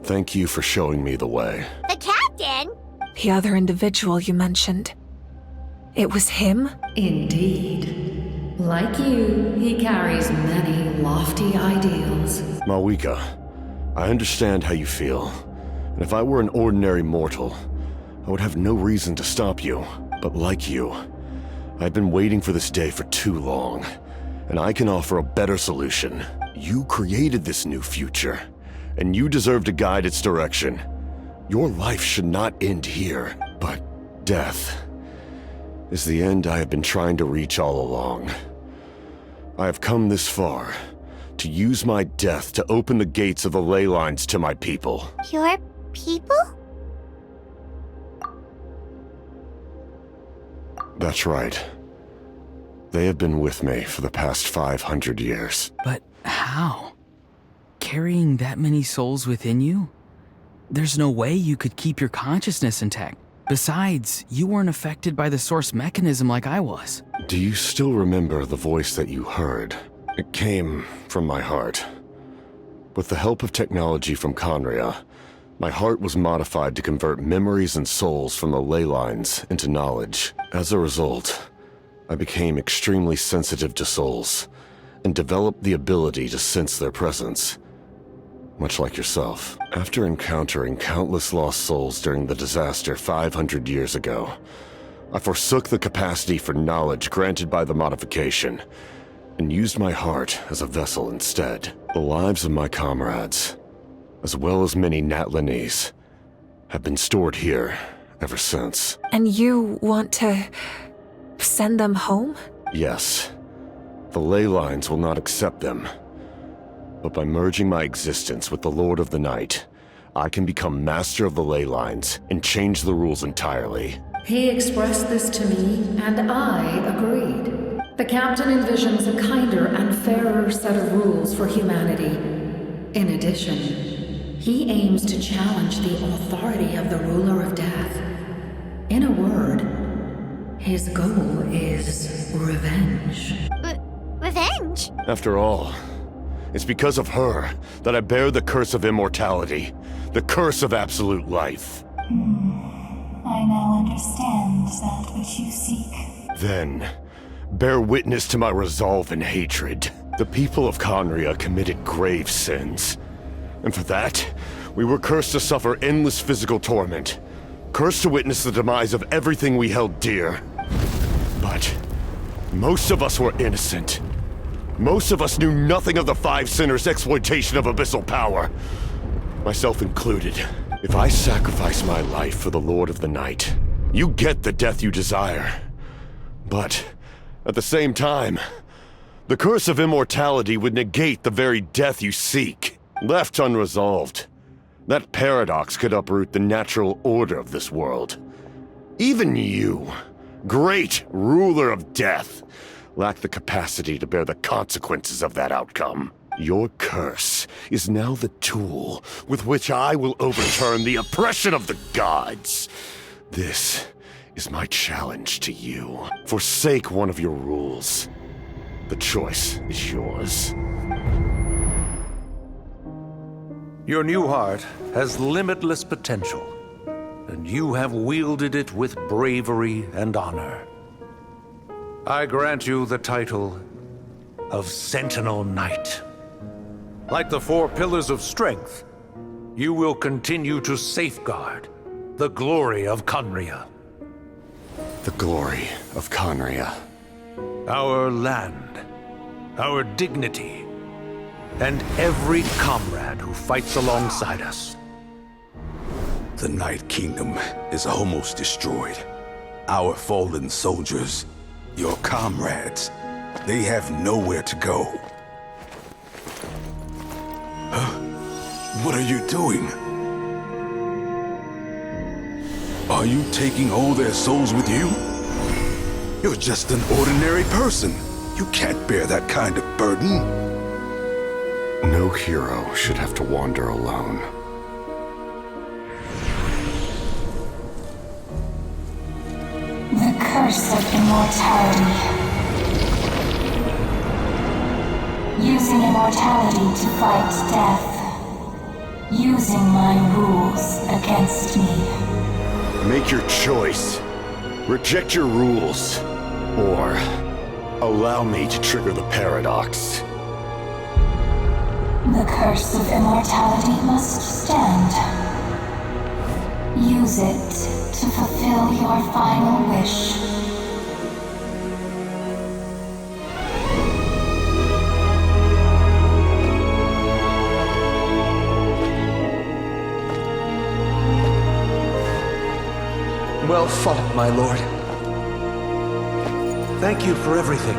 Thank you for showing me the way. The captain? The other individual you mentioned. It was him? Indeed. Like you, he carries many lofty ideals. Mawika, I understand how you feel. And if I were an ordinary mortal, I would have no reason to stop you. But like you, I've been waiting for this day for too long. And I can offer a better solution. You created this new future, and you deserve to guide its direction. Your life should not end here, but death is the end I have been trying to reach all along. I have come this far to use my death to open the gates of the ley lines to my people. Your people? That's right. They have been with me for the past 500 years. But how? Carrying that many souls within you? There's no way you could keep your consciousness intact. Besides, you weren't affected by the source mechanism like I was. Do you still remember the voice that you heard? It came from my heart. With the help of technology from Conria, my heart was modified to convert memories and souls from the ley lines into knowledge. As a result, I became extremely sensitive to souls and developed the ability to sense their presence. Much like yourself. After encountering countless lost souls during the disaster 500 years ago, I forsook the capacity for knowledge granted by the modification and used my heart as a vessel instead. The lives of my comrades, as well as many Natlanese, have been stored here ever since. And you want to send them home? Yes. The ley lines will not accept them. But by merging my existence with the Lord of the Night, I can become master of the ley lines and change the rules entirely. He expressed this to me, and I agreed. The captain envisions a kinder and fairer set of rules for humanity. In addition, he aims to challenge the authority of the ruler of death. In a word, his goal is revenge. Revenge? After all, it's because of her that I bear the curse of immortality, the curse of absolute life. I now understand that which you seek. Then, bear witness to my resolve and hatred. The people of Conria committed grave sins. And for that, we were cursed to suffer endless physical torment. Cursed to witness the demise of everything we held dear. But most of us were innocent. Most of us knew nothing of the Five Sinners' exploitation of abyssal power. Myself included. If I sacrifice my life for the Lord of the Night, you get the death you desire. But, at the same time, the curse of immortality would negate the very death you seek. Left unresolved, that paradox could uproot the natural order of this world. Even you, great ruler of death, lack the capacity to bear the consequences of that outcome. Your curse is now the tool with which I will overturn the oppression of the gods. This is my challenge to you. Forsake one of your rules. The choice is yours. Your new heart has limitless potential, and you have wielded it with bravery and honor. I grant you the title of Sentinel Knight. Like the 4 pillars of strength, you will continue to safeguard, the glory of Conria. The glory of Conria. Our land, our dignity, and every comrade who fights alongside us. The Night Kingdom is almost destroyed. Our fallen soldiers, your comrades, they have nowhere to go. Huh? What are you doing? Are you taking all their souls with you? You're just an ordinary person. You can't bear that kind of burden. No hero should have to wander alone. The curse of immortality. Using immortality to fight death. Using my rules against me. Make your choice. Reject your rules. Or allow me to trigger the paradox. The curse of immortality must stand. Use it to fulfill your final wish. Well fought, my lord. Thank you for everything.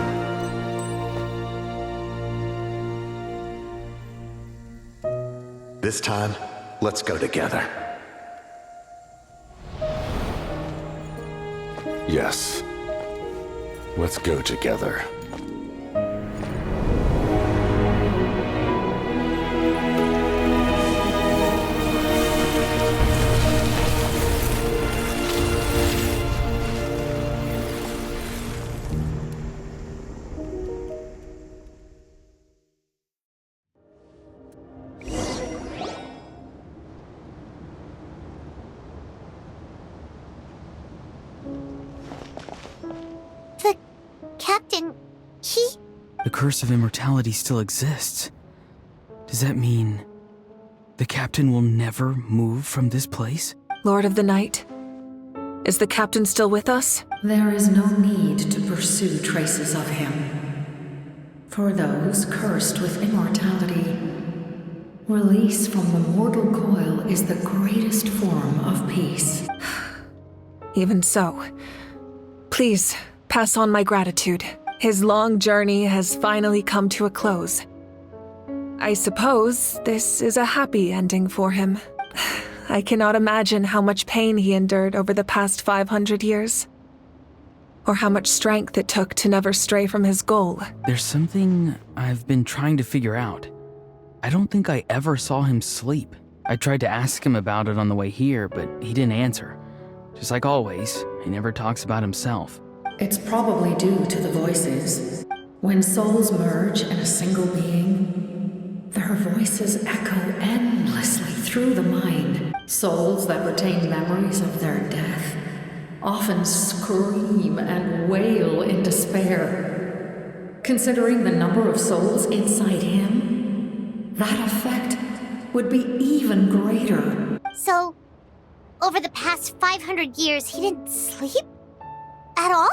This time, let's go together. Yes. Let's go together. The captain, he... The curse of immortality still exists. Does that mean the captain will never move from this place? Lord of the Night, is the captain still with us? There is no need to pursue traces of him. For those cursed with immortality, release from the mortal coil is the greatest form of peace. Even so, please pass on my gratitude. His long journey has finally come to a close. I suppose this is a happy ending for him. I cannot imagine how much pain he endured over the past 500 years. Or how much strength it took to never stray from his goal. There's something I've been trying to figure out. I don't think I ever saw him sleep. I tried to ask him about it on the way here, but he didn't answer. Just like always, he never talks about himself. It's probably due to the voices. When souls merge in a single being, their voices echo endlessly through the mind. Souls that retain memories of their death often scream and wail in despair. Considering the number of souls inside him, that effect would be even greater. So, over the past 500 years, he didn't sleep? At all?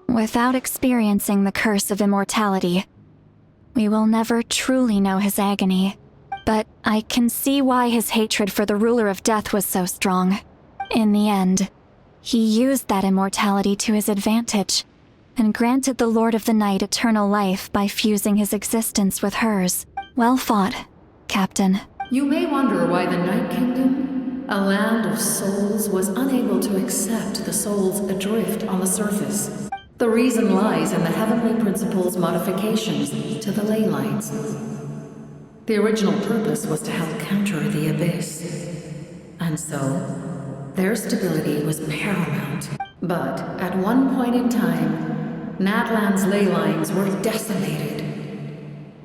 Without experiencing the curse of immortality, we will never truly know his agony. But I can see why his hatred for the ruler of death was so strong. In the end, he used that immortality to his advantage, and granted the Lord of the Night eternal life by fusing his existence with hers. Well fought, Captain. You may wonder why the Night Kingdom, a land of souls, was unable to accept the souls adrift on the surface. The reason lies in the Heavenly Principle's modifications to the ley lines. The original purpose was to help counter the Abyss. And so, their stability was paramount. But at one point in time, Natlan's ley lines were decimated.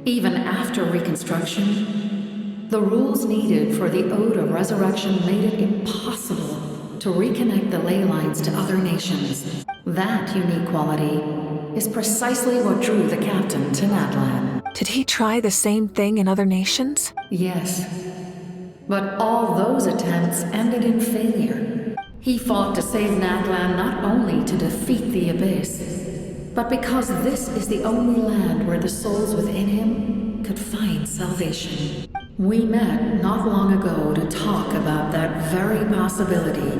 Even after reconstruction, the rules needed for the Ode of Resurrection made it impossible to reconnect the ley lines to other nations. That unique quality is precisely what drew the captain to Natlan. Did he try the same thing in other nations? Yes. But all those attempts ended in failure. He fought to save Natlan not only to defeat the Abyss, but because this is the only land where the souls within him could find salvation. We met not long ago to talk about that very possibility,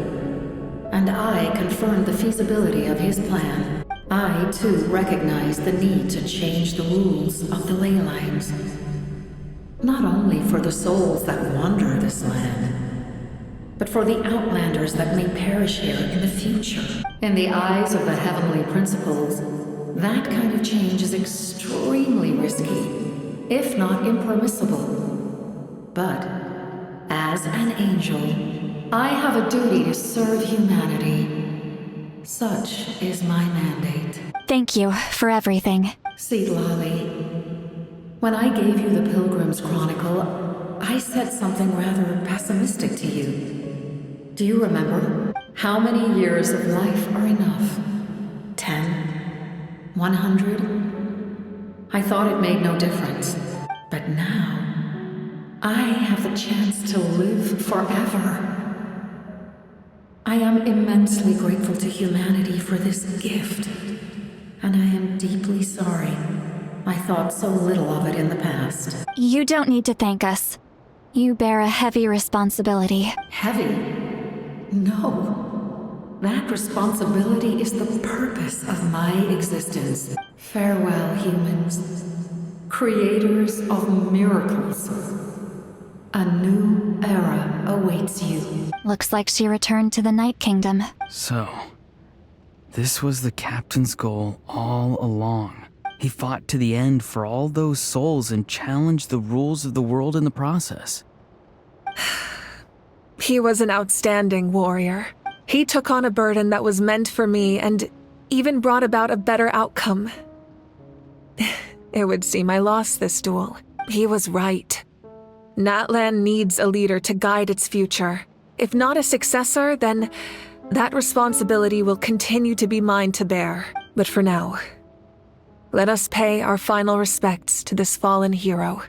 and I confirmed the feasibility of his plan. I, too, recognized the need to change the rules of the ley lines. Not only for the souls that wander this land, but for the outlanders that may perish here in the future. In the eyes of the heavenly principles, that kind of change is extremely risky, if not impermissible. But, as an angel, I have a duty to serve humanity. Such is my mandate. Thank you for everything. See, Lolly, when I gave you the Pilgrim's Chronicle, I said something rather pessimistic to you. Do you remember? How many years of life are enough? 10? 100? I thought it made no difference. But now, I have the chance to live forever. I am immensely grateful to humanity for this gift, and I am deeply sorry I thought so little of it in the past. You don't need to thank us. You bear a heavy responsibility. Heavy? No. That responsibility is the purpose of my existence. Farewell, humans. Creators of miracles. A new era awaits you. Looks like she returned to the Night Kingdom. So, this was the captain's goal all along. He fought to the end for all those souls and challenged the rules of the world in the process. He was an outstanding warrior. He took on a burden that was meant for me and even brought about a better outcome. It would seem I lost this duel. He was right. Natlan needs a leader to guide its future. If not a successor, then that responsibility will continue to be mine to bear. But for now, let us pay our final respects to this fallen hero.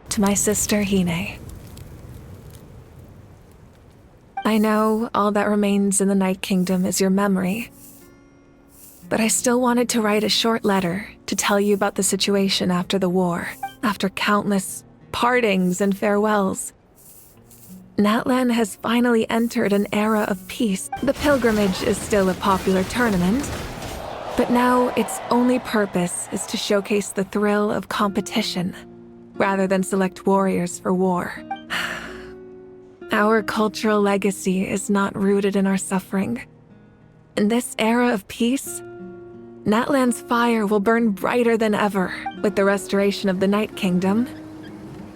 To my sister, Hine. I know all that remains in the Night Kingdom is your memory, but I still wanted to write a short letter to tell you about the situation after the war, after countless partings and farewells. Natlan has finally entered an era of peace. The pilgrimage is still a popular tournament, but now its only purpose is to showcase the thrill of competition, rather than select warriors for war. Our cultural legacy is not rooted in our suffering. In this era of peace, Natlan's fire will burn brighter than ever. With the restoration of the Night Kingdom,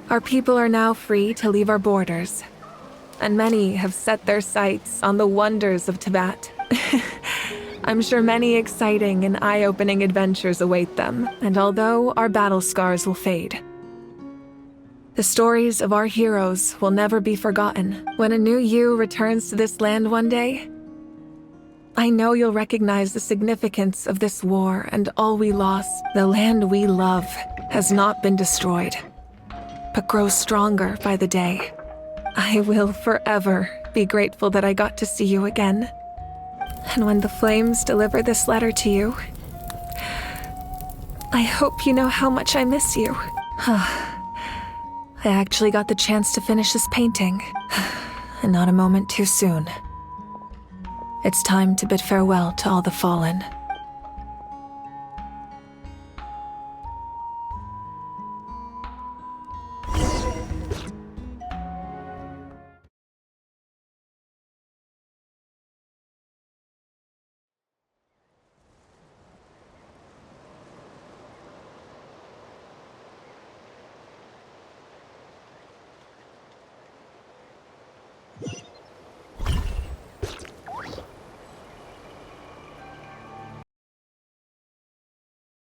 our people are now free to leave our borders, and many have set their sights on the wonders of Tibet. I'm sure many exciting and eye-opening adventures await them, and although our battle scars will fade, the stories of our heroes will never be forgotten. When a new you returns to this land one day, I know you'll recognize the significance of this war and all we lost. The land we love has not been destroyed, but grows stronger by the day. I will forever be grateful that I got to see you again. And when the flames deliver this letter to you, I hope you know how much I miss you. I actually got the chance to finish this painting, and not a moment too soon. It's time to bid farewell to all the fallen.